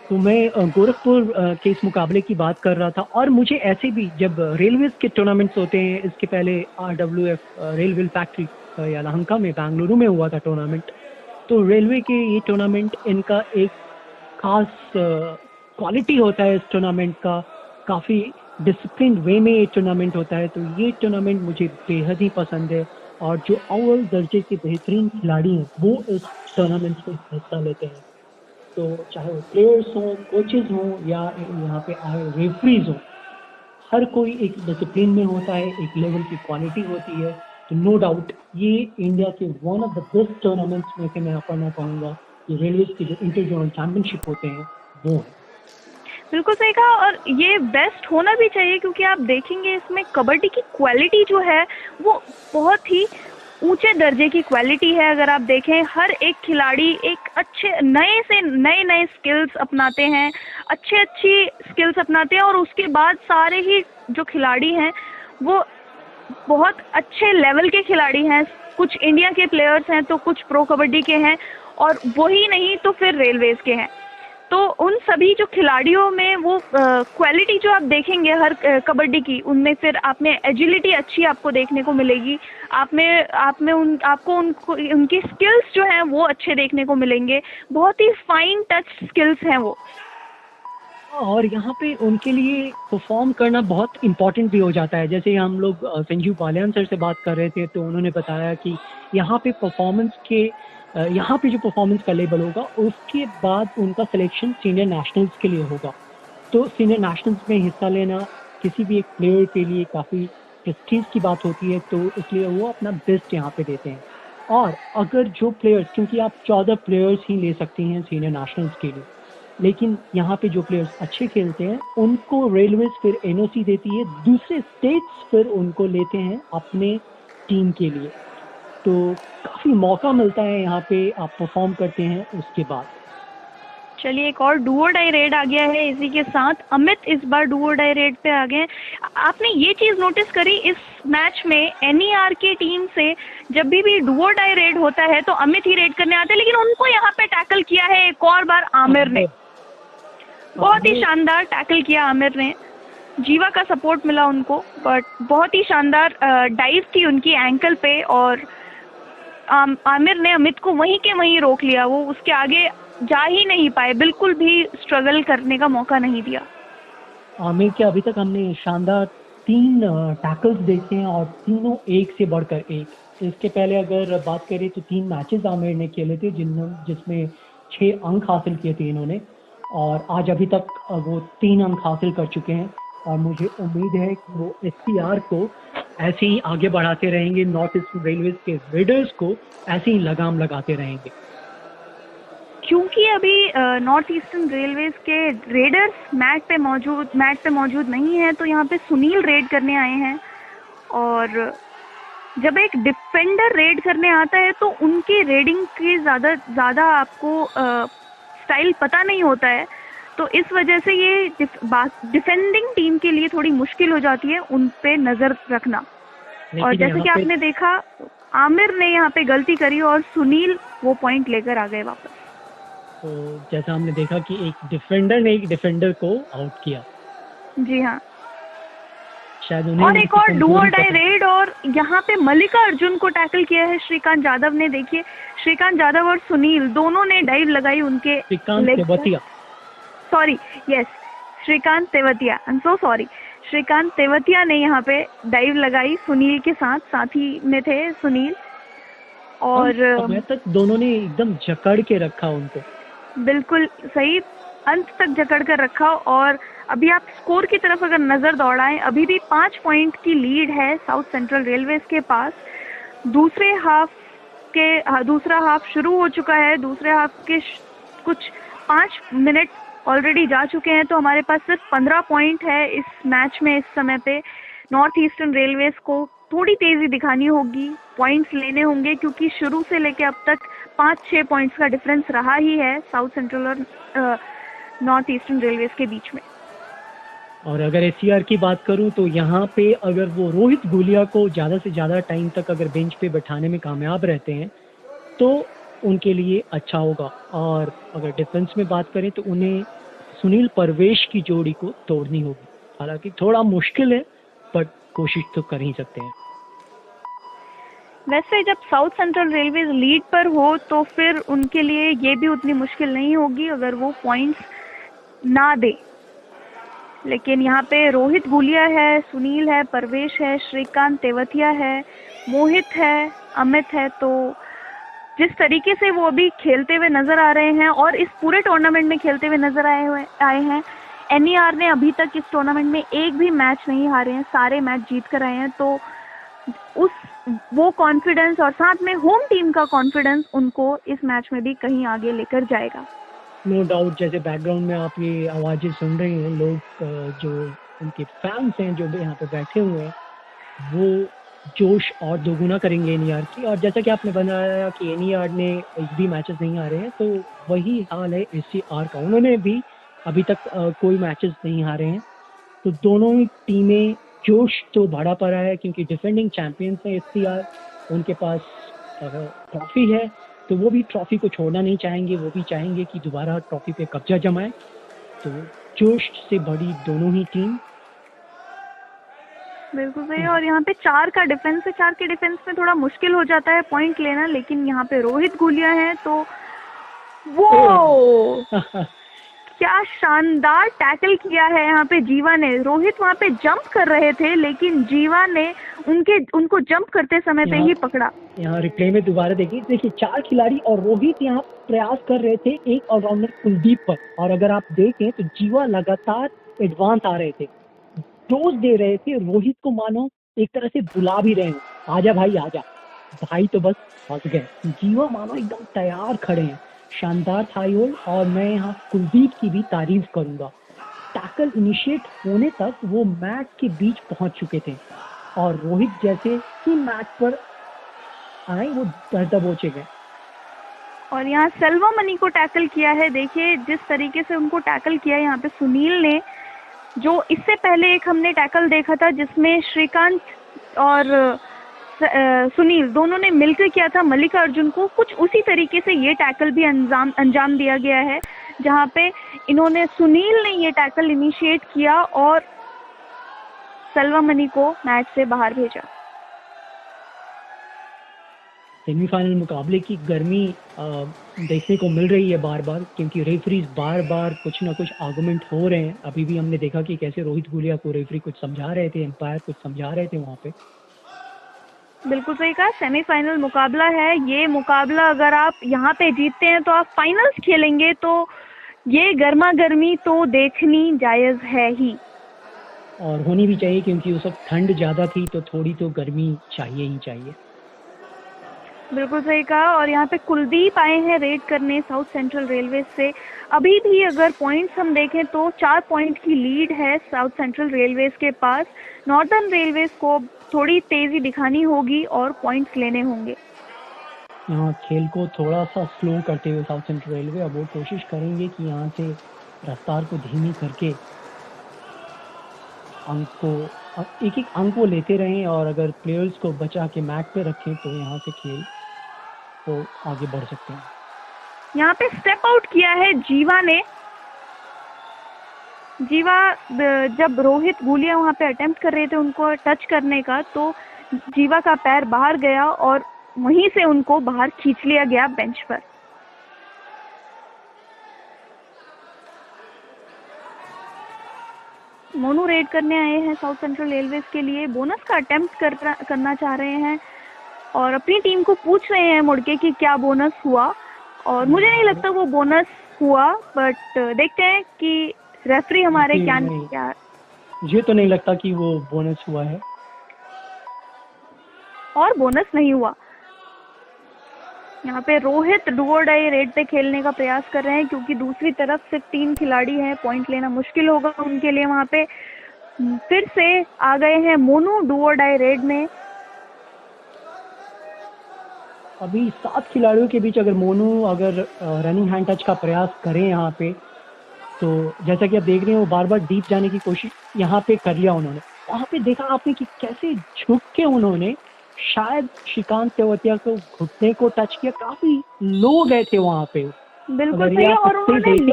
तो मैं गोरखपुर के इस मुकाबले की बात कर रहा था। और मुझे ऐसे भी जब रेलवेज के टूर्नामेंट्स होते हैं, इसके पहले RWF रेलवे फैक्ट्री या लहंका में बेंगलुरु में हुआ था टूर्नामेंट, तो रेलवे के ये टूर्नामेंट इनका एक खास क्वालिटी होता है इस टूर्नामेंट का, काफ़ी डिसिप्लिन वे में ये टूर्नामेंट होता है। तो ये टूर्नामेंट मुझे बेहद ही पसंद है और जो अव्वल दर्जे के बेहतरीन खिलाड़ी हैं वो इस टूर्नामेंट में हिस्सा लेते हैं। तो चाहे वो प्लेयर्स हों, कोचेज हों या यहाँ पे आए रेफरीज हों, हर कोई एक डिसिप्लिन में होता है, एक लेवल की क्वालिटी होती है। तो नो डाउट ये इंडिया के one of the best tournaments में से मैं अपना कहूँगा, ये रेलवेज की जो इंटर जोनल चैंपियनशिप होते हैं वो है। बिल्कुल सही कहा, और ये बेस्ट होना भी चाहिए क्योंकि आप देखेंगे इसमें कबड्डी की क्वालिटी जो है वो बहुत ही ऊंचे दर्जे की क्वालिटी है। अगर आप देखें हर एक खिलाड़ी एक अच्छे नए से नए स्किल्स अपनाते हैं, अच्छी स्किल्स अपनाते हैं, और उसके बाद सारे ही जो खिलाड़ी हैं वो बहुत अच्छे लेवल के खिलाड़ी हैं। कुछ इंडिया के प्लेयर्स हैं तो कुछ प्रो कबड्डी के हैं, और वही नहीं तो फिर रेलवेज के हैं। तो उन सभी जो खिलाड़ियों में वो क्वालिटी जो आप देखेंगे हर कबड्डी की, उनमें फिर आप में एजिलिटी अच्छी आपको देखने को मिलेगी, आपको उनकी स्किल्स जो हैं वो अच्छे देखने को मिलेंगे, बहुत ही फाइन टच स्किल्स हैं वो। और यहाँ पे उनके लिए परफॉर्म करना बहुत इम्पोर्टेंट भी हो जाता है। जैसे हम लोग संजीव बालियान सर से बात कर रहे थे तो उन्होंने बताया कि यहाँ पे जो परफॉर्मेंस का लेवल होगा उसके बाद उनका सिलेक्शन सीनियर नेशनल्स के लिए होगा। तो सीनियर नेशनल्स में हिस्सा लेना किसी भी एक प्लेयर के लिए काफ़ी प्रेस्टीज की बात होती है, तो इसलिए वो अपना बेस्ट यहाँ पे देते हैं। और अगर जो प्लेयर्स, क्योंकि आप 14 प्लेयर्स ही ले सकते हैं सीनियर नेशनल्स के लिए, लेकिन यहाँ पे जो प्लेयर्स अच्छे खेलते हैं उनको रेलवेज फिर NOC देती है, दूसरे स्टेट्स फिर उनको लेते हैं अपने टीम के लिए। तो काफ़ी मौका मिलता है यहाँ पे, आप परफॉर्म करते हैं उसके बाद। चलिए, एक और डू और डाई रेड आ गया है इसी के साथ। अमित इस बार डू और डाई रेड पे आ गए। आपने ये चीज़ नोटिस करी इस मैच में, NER की टीम से जब भी डू और डाई रेड होता है तो अमित ही रेड करने आते हैं, लेकिन उनको यहाँ पे टैकल किया है एक और बार आमिर ने। बहुत ही शानदार टैकल किया आमिर ने, जीवा का सपोर्ट मिला उनको, बट बहुत ही शानदार डाइव थी उनकी एंकल पे, और आमिर ने अमित को वहीं के वहीं रोक लिया। वो उसके आगे जा ही नहीं पाए, बिल्कुल भी स्ट्रगल करने का मौका नहीं दिया। आमिर के अभी तक हमने शानदार 3 टैकल्स देखे हैं और तीनों एक से बढ़कर एक। इसके पहले अगर बात करें तो 3 मैचेस आमिर ने खेले थे जिसमें 6 अंक हासिल किए थे इन्होंने, और आज अभी तक वो 3 अंक हासिल कर चुके हैं। और मुझे उम्मीद है कि वो SCR को ऐसे ही आगे बढ़ाते रहेंगे, नॉर्थ ईस्ट रेलवेज के रेडर्स को ऐसे ही लगाम लगाते रहेंगे। क्योंकि अभी नॉर्थ ईस्टर्न रेलवेज के रेडर्स मैट पे मौजूद नहीं है, तो यहाँ पे सुनील रेड करने आए हैं। और जब एक डिफेंडर रेड करने आता है तो उनकी रेडिंग की ज़्यादा आपको स्टाइल पता नहीं होता है, तो इस वजह से ये डिफेंडिंग टीम के लिए थोड़ी मुश्किल हो जाती है उन पे नज़र रखना। और जैसे कि आपने देखा, आमिर ने यहाँ पे गलती करी और सुनील वो पॉइंट लेकर आ गए वापस। तो जैसा हमने देखा कि एक डिफेंडर ने एक डिफेंडर को आउट किया। जी हाँ, शायद उन्हें और एक और डू और डाई रेड, और यहाँ पे मल्लिका अर्जुन को टैकल किया है श्रीकांत यादव ने। देखिए, श्रीकांत यादव और सुनील दोनों ने डाइव लगाई उनके श्रीकांत तेवतिया ने यहाँ पे डाइव लगाई सुनील के साथ ही में थे सुनील, और समय तक दोनों ने एकदम जकड़ के रखा उनको। बिल्कुल सही, अंत तक जकड़ कर रखा। और अभी आप स्कोर की तरफ अगर नज़र दौड़ाएं, अभी भी 5 पॉइंट की लीड है साउथ सेंट्रल रेलवेज के पास। दूसरा हाफ शुरू हो चुका है, दूसरे हाफ के कुछ 5 मिनट ऑलरेडी जा चुके हैं, तो हमारे पास सिर्फ 15 पॉइंट है इस मैच में। इस समय पे नॉर्थ ईस्टर्न रेलवेज को थोड़ी तेज़ी दिखानी होगी, पॉइंट्स लेने होंगे, क्योंकि शुरू से लेके अब तक 5-6 पॉइंट्स का डिफरेंस रहा ही है साउथ सेंट्रल और नॉर्थ ईस्टर्न रेलवेज के बीच में। और अगर एससीआर की बात करूं तो यहाँ पे अगर वो रोहित गुलिया को ज़्यादा से ज़्यादा टाइम तक अगर बेंच पे बैठाने में कामयाब रहते हैं तो उनके लिए अच्छा होगा। और अगर डिफेंस में बात करें तो उन्हें सुनील परवेश की जोड़ी को तोड़नी होगी। हालांकि थोड़ा मुश्किल है, बट कोशिश तो कर ही सकते हैं। वैसे जब साउथ सेंट्रल रेलवेज लीड पर हो तो फिर उनके लिए ये भी उतनी मुश्किल नहीं होगी अगर वो पॉइंट्स ना दे। लेकिन यहाँ पे रोहित गुलिया है, सुनील है, परवेश है, श्रीकांत तेवतिया है, मोहित है, अमित है, तो जिस तरीके से वो अभी खेलते हुए नज़र आ रहे हैं और इस पूरे टूर्नामेंट में खेलते हुए नज़र आए हैं। एनईआर ने अभी तक इस टूर्नामेंट में एक भी मैच नहीं हारे हैं, सारे मैच जीत कर आए हैं, तो वो कॉन्फिडेंस और साथ में होम टीम का कॉन्फिडेंस उनको इस मैच में भी कहीं आगे लेकर जाएगा। नो डाउट, जैसे बैकग्राउंड में आप ये आवाज़ें सुन रहे हैं, लोग जो उनके फैंस हैं जो यहाँ पे बैठे हुए हैं, वो जोश और दोगुना करेंगे एनईआर की। और जैसा कि आपने बताया कि एनईआर ने एक भी मैचेस नहीं हारे हैं, तो वही हाल है एससीआर का। उन्होंने भी अभी तक कोई मैचेस नहीं हारे हैं, तो दोनों ही टीमें जोश तो बढ़ा पड़ा है, क्योंकि डिफेंडिंग चैंपियंस हैं एससीआर, उनके पास ट्रॉफी है, तो वो भी ट्रॉफी को छोड़ना नहीं चाहेंगे, वो भी चाहेंगे कि दोबारा ट्रॉफी पे कब्जा जमाए। तो जोश से बड़ी दोनों ही टीम। बिल्कुल सही। और यहाँ पे 4 का डिफेंस है, 4 के डिफेंस में थोड़ा मुश्किल हो जाता है पॉइंट लेना, लेकिन यहाँ पे रोहित गुलिया है, तो वो क्या शानदार टैकल किया है यहाँ पे जीवा ने। रोहित वहाँ पे जंप कर रहे थे, लेकिन जीवा ने उनको जंप करते समय पे ही पकड़ा। यहाँ रिप्ले में दोबारा देखिए 4 खिलाड़ी और रोहित यहाँ प्रयास कर रहे थे एक ऑलराउंडर कुलदीप पर, और अगर आप देखें तो जीवा लगातार एडवांस आ रहे थे, डोज दे रहे थे रोहित को, मानो एक तरह से बुला भी रहे हैं, आजा भाई आजा। भाई तो बस फंस गए। जीवा मानो एकदम तैयार खड़े हैं। शानदार था ये। और मैं यहाँ कुलदीप की भी तारीफ करूंगा, टैकल इनिशिएट होने तक वो मैट के बीच पहुंच चुके थे, और रोहित जैसे ही मैट पर आए वो दबोचे गए। और यहाँ सेल्वमणि को टैकल किया है। देखिए जिस तरीके से उनको टैकल किया यहाँ पे सुनील ने, जो इससे पहले एक हमने टैकल देखा था जिसमें श्रीकांत और सुनील दोनों ने मिलकर किया था मल्लिका अर्जुन को, कुछ उसी तरीके से ये टैकल भी अंजाम दिया गया है, जहाँ पे सुनील ने ये टैकल इनिशिएट किया और सेल्वमणि को मैच से बाहर भेजा। सेमीफाइनल मुकाबले की गर्मी देखने को मिल रही है बार बार, क्योंकि रेफरीज बार बार कुछ ना कुछ आर्गुमेंट हो रहे हैं। अभी भी हमने देखा कि कैसे रोहित गुलिया को रेफरी कुछ समझा रहे थे, एम्पायर कुछ समझा रहे थे वहाँ पे। बिल्कुल सही कहा, सेमीफाइनल मुकाबला है ये मुकाबला। अगर आप यहाँ पे जीतते हैं तो आप फाइनल्स खेलेंगे, तो ये गर्मा गर्मी तो देखनी जायज़ है ही, और होनी भी चाहिए, क्योंकि उस वक्त ठंड ज़्यादा थी, तो थोड़ी तो गर्मी चाहिए ही चाहिए। बिल्कुल सही कहा। और यहाँ पे कुलदीप आए हैं रेड करने साउथ सेंट्रल रेलवे से। अभी भी अगर पॉइंट्स हम देखें तो 4 पॉइंट की लीड है साउथ सेंट्रल रेलवेज के पास। नॉर्दर्न रेलवेज को थोड़ी तेजी दिखानी होगी और पॉइंट्स लेने होंगे। यहाँ खेल को थोड़ा सा स्लो करते हुए साउथ सेंट्रल रेलवे अब वो कोशिश करेंगे कि यहाँ से रफ्तार को धीमी करके अंक को एक एक अंक वो लेते रहें, और अगर प्लेयर्स को बचा के मैट पे रखें तो यहाँ से खेल तो आगे बढ़ सकते हैं। यहाँ पे स्टेप आउट किया है जीवा ने। जीवा जब रोहित गुलिया वहाँ पे अटेम्प्ट कर रहे थे उनको टच करने का, तो जीवा का पैर बाहर गया और वहीं से उनको बाहर खींच लिया गया बेंच पर। मोनू रेड करने आए हैं साउथ सेंट्रल रेलवेज के लिए। बोनस का अटेम्प्ट करना चाह रहे हैं और अपनी टीम को पूछ रहे हैं मुड़ के कि क्या बोनस हुआ, और मुझे नहीं लगता वो बोनस हुआ, बट देखते हैं कि रेफरी हमारे क्या। मुझे तो नहीं लगता कि वो बोनस हुआ है, और बोनस नहीं हुआ। यहाँ पे रोहित डू और डाई रेड पे खेलने का प्रयास कर रहे हैं क्योंकि दूसरी तरफ सिर्फ 3 खिलाड़ी हैं, पॉइंट लेना मुश्किल होगा उनके लिए। वहाँ पे फिर से आ गए हैं मोनू डू और डाई रेड में। अभी 7 खिलाड़ियों के बीच अगर मोनू अगर रनिंग हैंड टच का प्रयास करें यहाँ पे, तो जैसा कि आप देख रहे हैं वो बार बार डीप जाने की कोशिश यहाँ पे कर लिया उन्होंने। वहाँ पे देखा आपने कि कैसे झुक के उन्होंने शायद श्रीकांत तेवतिया को घुटने को टच किया, काफी लो गए थे वहाँ पे। बिल्कुल सही।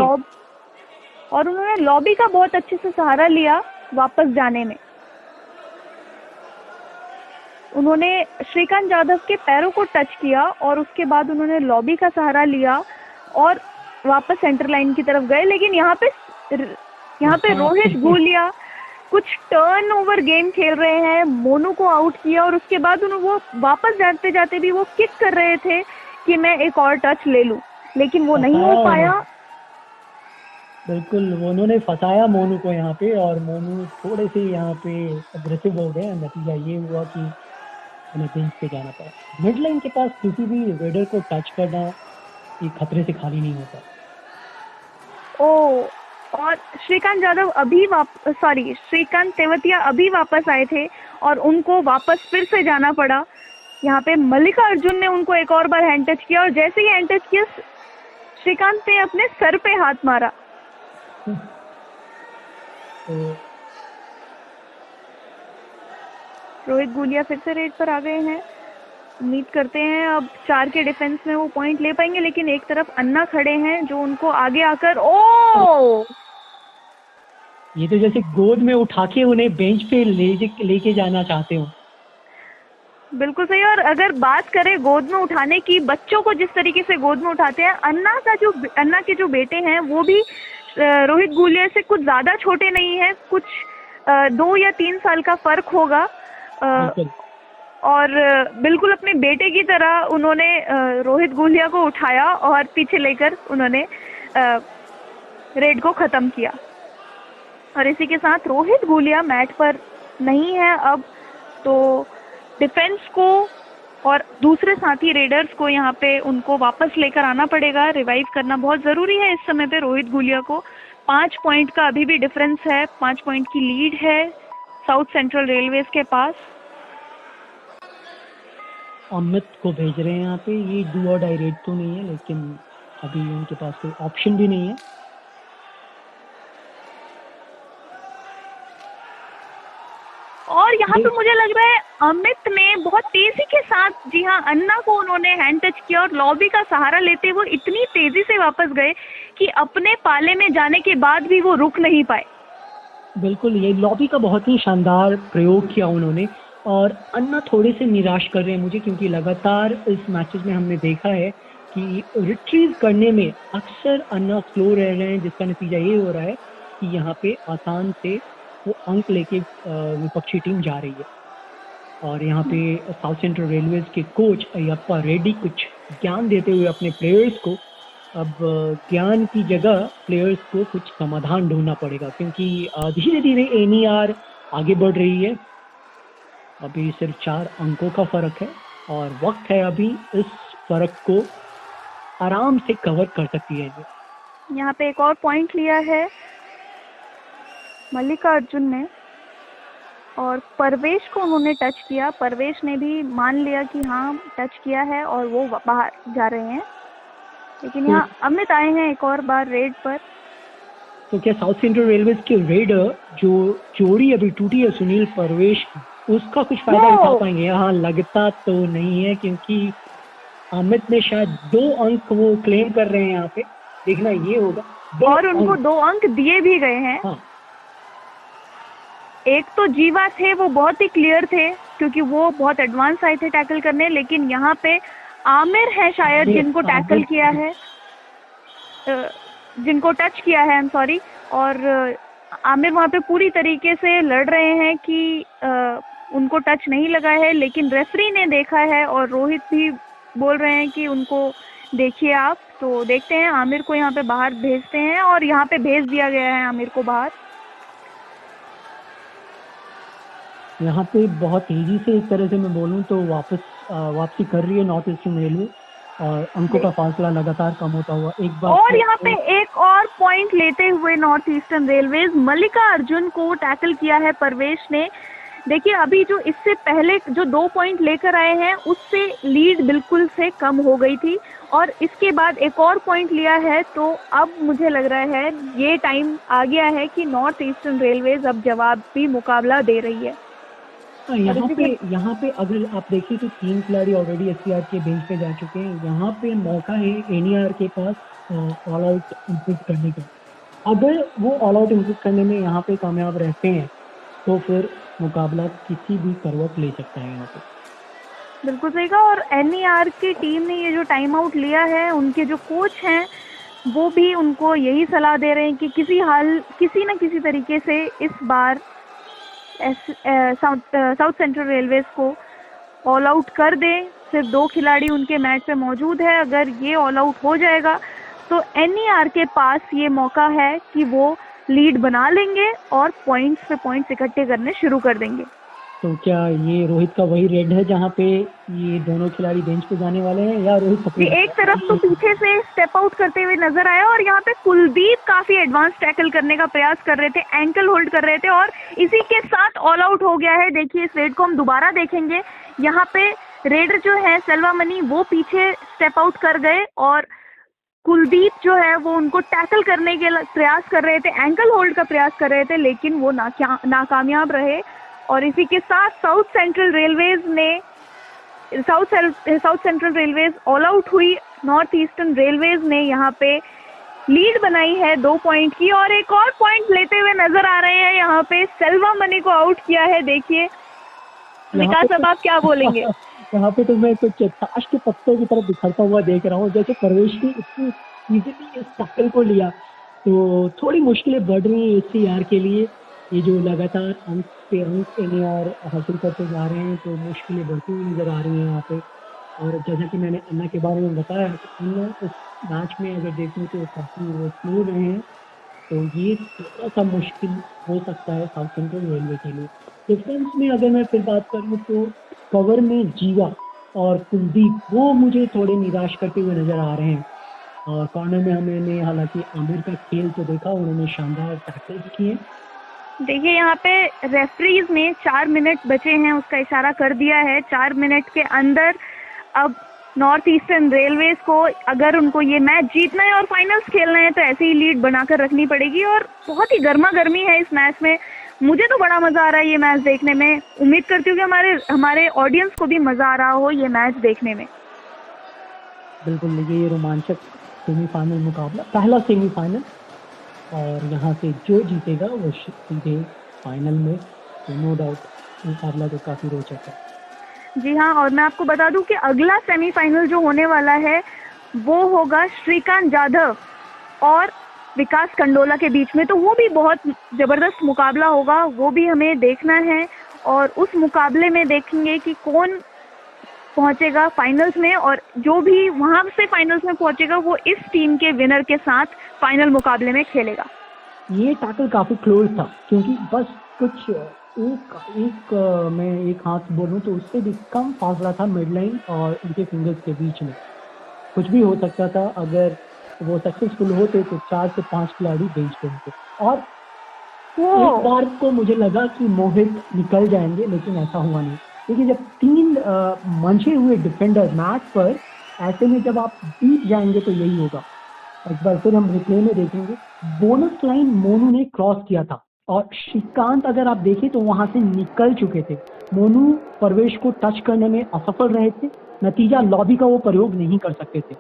और उन्होंने लॉबी का बहुत अच्छे से सहारा लिया वापस जाने में। उन्होंने श्रीकांत जाधव के पैरों को टच किया और उसके बाद उन्होंने लॉबी का सहारा लिया और वापस सेंटर लाइन की तरफ गए। लेकिन यहाँ पे रोहित गुलिया कुछ टर्न ओवर गेम खेल रहे हैं, मोनू को आउट किया और उसके बाद वो वापस जाते जाते भी वो किक कर रहे थे कि मैं एक और टच ले लूं, लेकिन वो नहीं हो पाया। बिल्कुल, उन्होंने फंसाया मोनू को यहाँ पे, और मोनू थोड़े से यहाँ पे अग्रेसिव हो गए। नतीजा ये हुआ कि उन्हें बेंच पे जाना पड़ा। मिड लाइन के पास किसी भी रेडर को टच करना ये खतरे से खाली नहीं होता। और श्रीकांत तेवतिया अभी वापस आए थे और उनको वापस फिर से जाना पड़ा। यहाँ पे मल्लिका अर्जुन ने उनको एक और बार हैंड टच किया और जैसे ही हैंड टच किया श्रीकांत ने अपने सर पे हाथ मारा। रोहित गुलिया फिर से रेड पर आ गए हैं। उम्मीद करते हैं अब 4 के डिफेंस में वो पॉइंट ले पाएंगे, लेकिन एक तरफ अन्ना खड़े हैं जो उनको आगे आकर ये तो जैसे गोद में उठा के उन्हें बेंच पे लेके जाना चाहते हो। बिल्कुल सही। और अगर बात करें गोद में उठाने की, बच्चों को जिस तरीके से गोद में उठाते हैं, अन्ना के जो बेटे हैं वो भी रोहित गुलिया से कुछ ज्यादा छोटे नहीं है, कुछ 2 या 3 साल का फर्क होगा। और बिल्कुल अपने बेटे की तरह उन्होंने रोहित गुलिया को उठाया और पीछे लेकर उन्होंने रेड को खत्म किया। और इसी के साथ रोहित गुलिया मैट पर नहीं है अब, तो डिफेंस को और दूसरे साथी रेडर्स को यहाँ पे उनको वापस लेकर आना पड़ेगा। रिवाइव करना बहुत ज़रूरी है इस समय पे रोहित गुलिया को। 5 पॉइंट का अभी भी डिफरेंस है, 5 पॉइंट की लीड है साउथ सेंट्रल रेलवेज के पास। अमित को भेज रहे हैं यहाँ पे। ये डू और डाई रेड तो नहीं है, लेकिन अभी उनके पास कोई ऑप्शन भी नहीं है। और यहाँ पे मुझे लग रहा है अमित ने बहुत तेजी के साथ, जी हाँ, अन्ना को उन्होंने हैंड टच किया और लॉबी का सहारा लेते वो इतनी तेजी से वापस गए कि अपने पाले में जाने के बाद भी वो रुक नहीं पाए। बिल्कुल, ये लॉबी का बहुत ही शानदार प्रयोग किया उन्होंने। और अन्ना थोड़े से निराश कर रहे हैं मुझे, क्योंकि लगातार इस मैचेस में हमने देखा है कि रिट्रीव करने में अक्सर अन्ना स्लो रह रहे हैं, जिसका नतीजा ये हो रहा है कि यहाँ पे आसान से वो अंक लेके विपक्षी टीम जा रही है। और यहाँ पे साउथ सेंट्रल रेलवेज के कोच अयप्पा रेड्डी कुछ ज्ञान देते हुए अपने प्लेयर्स को, अब ज्ञान की जगह प्लेयर्स को कुछ समाधान ढूंढना पड़ेगा, क्योंकि धीरे धीरे एनईआर आगे बढ़ रही है। अभी सिर्फ 4 अंकों का फर्क है। और वक्त है अभी इस फर्क को आराम से कवर कर सकती है ये। यहाँ पे एक और पॉइंट लिया है मल्लिका अर्जुन ने और परवेश को उन्होंने टच किया। परवेश ने भी मान लिया कि हाँ टच किया है और वो बाहर जा रहे हैं, लेकिन यहाँ अमित आए हैं एक और बार रेड पर। तो क्या साउथ सेंट्रल रेलवे के रेडर जो जोड़ी अभी टूटी है सुनील परवेश की, उसका कुछ फायदा उठा पाएंगे? यहाँ लगता तो नहीं है, क्योंकि अमित ने शायद 2 अंक वो क्लेम कर रहे हैं। यहाँ पे देखना ये होगा, और उनको 2 अंक दिए भी गए हैं। हाँ। एक तो जीवा थे, वो बहुत ही क्लियर थे क्योंकि वो बहुत एडवांस आए थे टैकल करने, लेकिन यहाँ पे आमिर है शायद जिनको टैकल किया है, जिनको टच किया है, आई एम सॉरी। और आमिर वहाँ पे पूरी तरीके से लड़ रहे हैं कि उनको टच नहीं लगा है, लेकिन रेफरी ने देखा है और रोहित भी बोल रहे हैं कि उनको देखिए आप। तो देखते हैं, आमिर को यहाँ पे बाहर भेजते हैं और यहाँ पे भेज दिया गया है आमिर को बाहर। यहाँ पे बहुत तेजी से एक तरह से मैं बोलूँ तो वापसी कर रही है नॉर्थ ईस्टर्न रेलवे और अंकों का फासला लगातार कम होता हुआ एक बार। और यहाँ पे एक और पॉइंट लेते हुए नॉर्थ ईस्टर्न रेलवेज, मल्लिका अर्जुन को टैकल किया है परवेश ने। देखिए अभी जो इससे पहले जो 2 पॉइंट लेकर आए हैं उससे लीड बिल्कुल से कम हो गई थी और इसके बाद एक और पॉइंट लिया है, तो अब मुझे लग रहा है ये टाइम आ गया है कि नॉर्थ ईस्टर्न रेलवेज अब जवाबी मुकाबला दे रही है। यहाँ पे अगर आप देखिए तो 3 खिलाड़ी ऑलरेडी एससीआर के बेंच पे जा चुके हैं। यहाँ पे मौका है एनईआर के पास ऑल आउट इम्प्रूव करने का। अगर वो ऑल आउट इम्प्रूव करने में यहाँ पे कामयाब रहते हैं तो फिर मुकाबला किसी भी करवट ले सकता है यहाँ पे। बिल्कुल सही कहा। और एनईआर की टीम ने ये जो टाइम आउट लिया है, उनके जो कोच हैं वो भी उनको यही सलाह दे रहे हैं कि किसी न किसी तरीके से इस बार साउथ सेंट्रल रेलवेज को ऑल आउट कर दें। सिर्फ 2 खिलाड़ी उनके मैच पे मौजूद है, अगर ये ऑल आउट हो जाएगा तो एनईआर के पास ये मौका है कि वो लीड बना लेंगे और पॉइंट्स पे पॉइंट्स इकट्ठे करने शुरू कर देंगे। तो क्या ये रोहित का वही रेड है जहाँ पे ये दोनों खिलाड़ी बेंच पे जाने वाले हैं, या रोहित एक तरफ तो पीछे से स्टेप आउट करते हुए नजर आया और यहाँ पे कुलदीप काफी एडवांस टैकल करने का प्रयास कर रहे थे, एंकल होल्ड कर रहे थे और इसी के साथ ऑल आउट हो गया है। देखिए इस रेड को हम दोबारा देखेंगे, यहाँ पे रेडर जो है सेल्वा मनी वो पीछे स्टेप आउट कर गए और कुलदीप जो है वो उनको टैकल करने के प्रयास कर रहे थे, एंकल होल्ड का प्रयास कर रहे थे, लेकिन वो नाकामयाब रहे। और इसी के साथ south central railways all out हुई। नॉर्थ ईस्टर्न रेलवेज ने यहाँ पे लीड बनाई है 2 पॉइंट की और एक और पॉइंट लेते हुए नजर आ रहे हैं। यहाँ पे सेल्वा मनी को आउट किया है। देखिए विकास, अब आप क्या बोलेंगे? यहाँ पे तो मैं कुछ ताश के पत्तों की तरफ बिखरता हुआ देख रहा हूँ। जैसे परवेश ने इतनी इजीली इस टैकल को लिया तो थोड़ी मुश्किलें बढ़ रही हैं एससीआर के लिए। ये जो लगातार अंक पे अंक एनईआर हासिल करते जा रहे हैं तो मुश्किलें बढ़ती हुई नजर आ रही हैं यहाँ पे। और जैसा कि मैंने अन्ना के बारे में बताया, अन्ना इस मैच में अगर देखें तो काफ़ी वो स्लो रहे हैं, तो ये थोड़ा सा मुश्किल हो सकता है साउथ सेंट्रल रेलवे के लिए। डिफेंस में अगर मैं फिर बात करूँ तो कवर में जीवा और कुलदीप वो मुझे थोड़े निराश करते हुए नजर आ रहे हैं। और कॉर्नर में हमने हालांकि आमिर का खेल तो देखा, उन्होंने शानदार टैकल्स किए। देखिए यहाँ पे रेफरीज ने 4 मिनट बचे हैं उसका इशारा कर दिया है। 4 मिनट के अंदर अब नॉर्थ ईस्टर्न रेलवेज को अगर उनको ये मैच जीतना है और फाइनल्स खेलना है तो ऐसे ही लीड बनाकर रखनी पड़ेगी। और बहुत ही गर्मा गर्मी है इस मैच में। मुझे तो बड़ा मजा आ रहा है ये मैच देखने में। उम्मीद करती हूँ कि हमारे ऑडियंस को भी मजा आ रहा हो ये मैच देखने में। बिल्कुल, ये रोमांचक सेमीफाइनल मुकाबला, पहला सेमीफाइनल, और यहाँ से जो जीतेगा वो सीधे फाइनल में, तो नो डाउट मुकाबला तो काफ़ी रोचक है। जी हाँ, और मैं आपको बता दूं कि अगला सेमीफाइनल जो होने वाला है वो होगा श्रीकांत जाधव और विकास कंडोला के बीच में, तो वो भी बहुत ज़बरदस्त मुकाबला होगा, वो भी हमें देखना है। और उस मुकाबले में देखेंगे कि कौन पहुंचेगा फाइनल्स में, और जो भी वहां से फाइनल्स में पहुंचेगा वो इस टीम के विनर के साथ फाइनल मुकाबले में खेलेगा। ये टैकल काफ़ी क्लोज था क्योंकि बस कुछ मैं एक हाथ बोलूँ तो उससे भी कम फासला था मिड लाइन और उनके फिंगर्स के बीच में। कुछ भी हो सकता था, अगर वो सक्सेसफुल होते तो 4 से 5 खिलाड़ी बेंच पे होते। और एक बार को मुझे लगा कि मोहित निकल जाएंगे, लेकिन ऐसा हुआ नहीं, क्योंकि जब 3 मंचे हुए डिफेंडर मैच पर, ऐसे में जब आप बीत जाएंगे तो यही होगा। एक बार फिर हम रिप्ले में देखेंगे, बोनस लाइन मोनू ने क्रॉस किया था और श्रीकांत अगर आप देखें तो वहां से निकल चुके थे। मोनू परवेश को टच करने में असफल रहे थे, नतीजा लॉबी का वो प्रयोग नहीं कर सकते थे।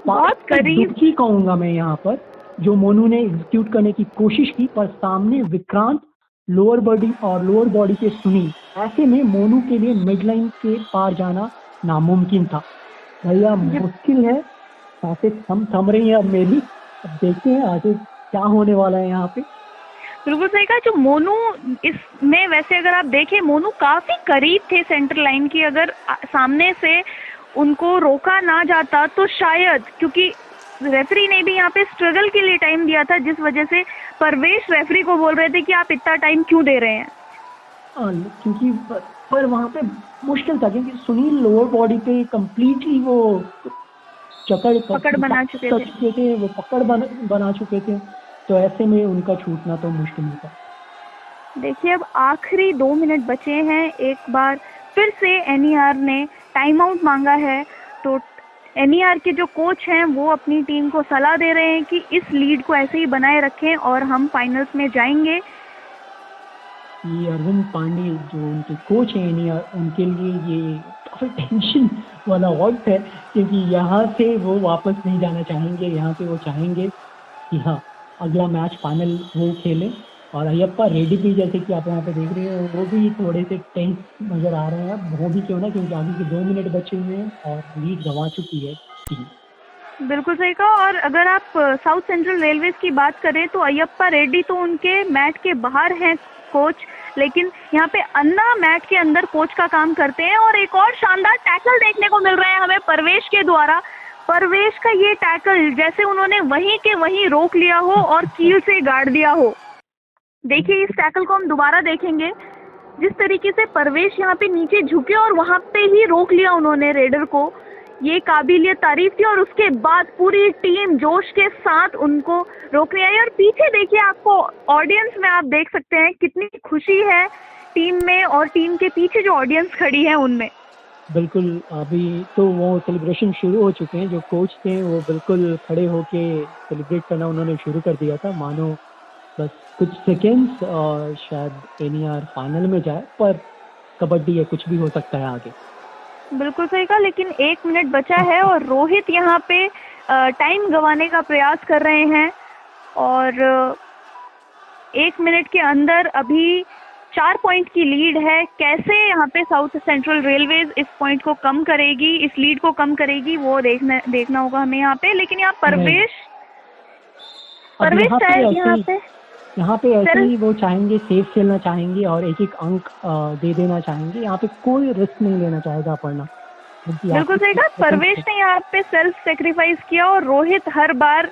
बहुत करीब दुखी कहूंगा मैं यहाँ पर, जो मोनू ने एग्जीक्यूट करने की कोशिश की, पर सामने विक्रांत लोअर बॉडी के सुनील, ऐसे में मोनू के लिए मिड लाइन के पार जाना नामुमकिन था। भैया मुश्किल है, सांसें थम रही है अब मेरी। अब देखते हैं आगे क्या होने वाला है यहाँ पे। बिल्कुल सही कहा। जो मोनू इसमें, वैसे अगर आप देखें, मोनू काफी करीब थे सेंटर लाइन की। अगर सामने से उनको रोका ना जाता तो शायद, क्योंकि रेफरी ने भी यहाँ पे स्ट्रगल के लिए टाइम दिया था, जिस वजह से परवेश रेफरी को बोल रहे थे कि आप इतना टाइम क्यों दे रहे हैं। क्योंकि पर वहाँ पे मुश्किल था, क्योंकि सुनील लोअर बॉडी पे कंप्लीटली वो पकड़ बना चुके थे, वो पकड़ बना चुके थे, तो ऐसे में उनका छूटना तो मुश्किल था। देखिए, अब आखिरी 2 मिनट बचे हैं। एक बार फिर से एनईआर ने टाइम आउट मांगा है, तो एनईआर के जो कोच हैं वो अपनी टीम को सलाह दे रहे हैं कि इस लीड को ऐसे ही बनाए रखें और हम फाइनल्स में जाएंगे। ये अरविंद पांडे जो उनके कोच हैं एनईआर, उनके लिए ये काफ़ी टेंशन वाला वक्त है, क्योंकि यहाँ से वो वापस नहीं जाना चाहेंगे। यहाँ पे वो चाहेंगे कि हाँ, अगला मैच फाइनल वो खेलें। और अयप्पा रेड्डी भी, जैसे कि आप यहाँ पे देख रहे हो, वो भी थोड़े से टेंस नज़र आ रहे हैं। वो भी क्यों ना, क्योंकि आगे के 2 मिनट बचे हुए हैं और लीड गंवा चुकी है टीम। बिल्कुल सही कहा। और अगर आप साउथ सेंट्रल रेलवेज की बात करें तो अयप्पा रेड्डी तो उनके मैट के बाहर हैं कोच, लेकिन यहाँ पे अन्ना मैट के अंदर कोच का काम करते हैं। और एक और शानदार टैकल देखने को मिल रहा है हमें परवेश के द्वारा। परवेश का ये टैकल, जैसे उन्होंने वहीं के वहीं रोक लिया हो और कील से गाड़ दिया हो। देखिए, इस टैकल को हम दोबारा देखेंगे, जिस तरीके से परवेश यहाँ पे नीचे झुके और वहां पे ही रोक लिया उन्होंने रेडर को, ये काबिलिय तारीफ थी। और उसके बाद पूरी टीम जोश के साथ उनको रोकने आई। और पीछे देखिए, आपको ऑडियंस में आप देख सकते हैं कितनी खुशी है टीम में, और टीम के पीछे जो ऑडियंस खड़ी है उनमें। बिल्कुल, अभी तो वो सेलिब्रेशन शुरू हो चुके हैं। जो कोच थे वो बिल्कुल खड़े होके सेलिब्रेट करना उन्होंने शुरू कर दिया था, मानो बस कुछ सेकेंड्स और शायद एनईआर फाइनल में जाए। पर कबड्डी है, कुछ भी हो सकता है आगे। बिल्कुल सही कहा, लेकिन 1 मिनट बचा है और रोहित यहाँ पे टाइम गंवाने का प्रयास कर रहे हैं। और 1 मिनट के अंदर अभी 4 पॉइंट की लीड है। कैसे यहाँ पे साउथ सेंट्रल रेलवेज इस पॉइंट को कम करेगी, इस लीड को कम करेगी, वो देखना होगा हमें यहाँ पे। लेकिन यहाँ परवेश शायद यहाँ पे ऐसे ही वो चाहेंगे, सेफ खेलना चाहेंगे और एक अंक दे देना चाहेंगे। यहाँ पे कोई रिस्क नहीं लेना चाहेगा पढ़ना। बिल्कुल सही कहा। परवेश ने यहाँ पे सेल्फ सेक्रीफाइस किया और रोहित हर बार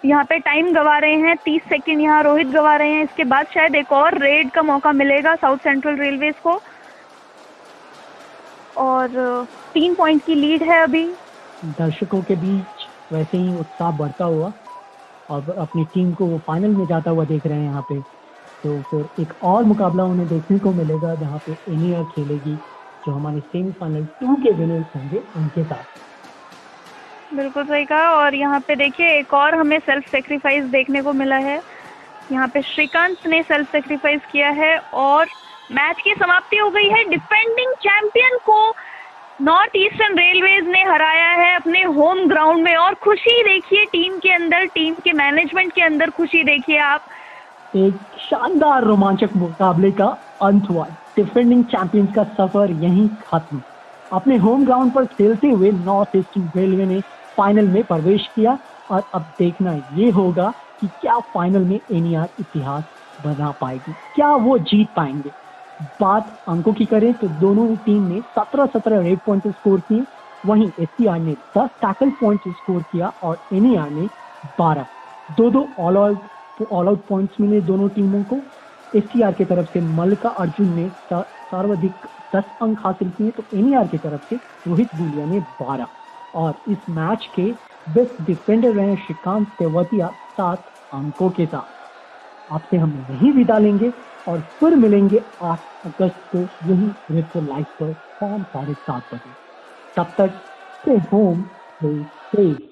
यहाँ पे टाइम गवा रहे हैं। 30 सेकंड यहाँ रोहित गवा रहे हैं। इसके बाद शायद एक और रेड का मौका मिलेगा साउथ सेंट्रल रेलवेज को। और 3 पॉइंट की लीड है अभी। दर्शकों के बीच वैसे ही उत्साह बढ़ता हुआ और अपनी टीम को वो फाइनल में जाता हुआ देख रहे हैं यहाँ पे। तो फिर एक और मुकाबला उन्हें देखने को मिलेगा, जहाँ पे एनईआर खेलेगी, जो हमारे सेमीफाइनल 2 के विनर्स होंगे उनके साथ। बिल्कुल सही कहा। और यहाँ पे देखिए, एक और हमें सेल्फ सेक्रीफाइस देखने को मिला है। यहाँ पे श्रीकांत ने सेल्फ सेक्रीफाइस किया है और मैच की समाप्ति हो गई है। डिफेंडिंग चैंपियन को नॉर्थ ईस्टर्न रेलवेज ने हराया है अपने होम ग्राउंड में। और खुशी देखिए टीम के अंदर, टीम के मैनेजमेंट के अंदर खुशी देखिए आप। एक शानदार रोमांचक मुकाबले का अंत हुआ। डिफेंडिंग चैंपियंस का सफर यहीं खत्म। अपने होम ग्राउंड पर खेलते हुए नॉर्थ ईस्टर्न रेलवे ने फाइनल में प्रवेश किया और अब देखना ये होगा कि क्या फाइनल में एनईआर इतिहास बना पाएगी, क्या वो जीत पाएंगे। बात अंकों की करें तो दोनों ही टीम ने 17-17 रेड पॉइंट स्कोर किए, वहीं एससीआर ने 10 टैकल पॉइंट स्कोर किया और एनईआर ने 12। 2-2 ऑल आउट पॉइंट्स मिले दोनों टीमों को। STR की तरफ से मल्लिका अर्जुन ने सर्वाधिक 10 अंक हासिल किए, तो NER की तरफ से रोहित गुलिया ने 12। और इस मैच के बेस्ट डिफेंडर रहे श्रीकांत तेवतिया 7 अंकों के साथ। आपसे हम यहीं विदा लेंगे और फिर मिलेंगे 8 अगस्त को यही रेड लाइव पर शाम 7:30 बजे। तब तक स्टे होम, स्टे सेफ।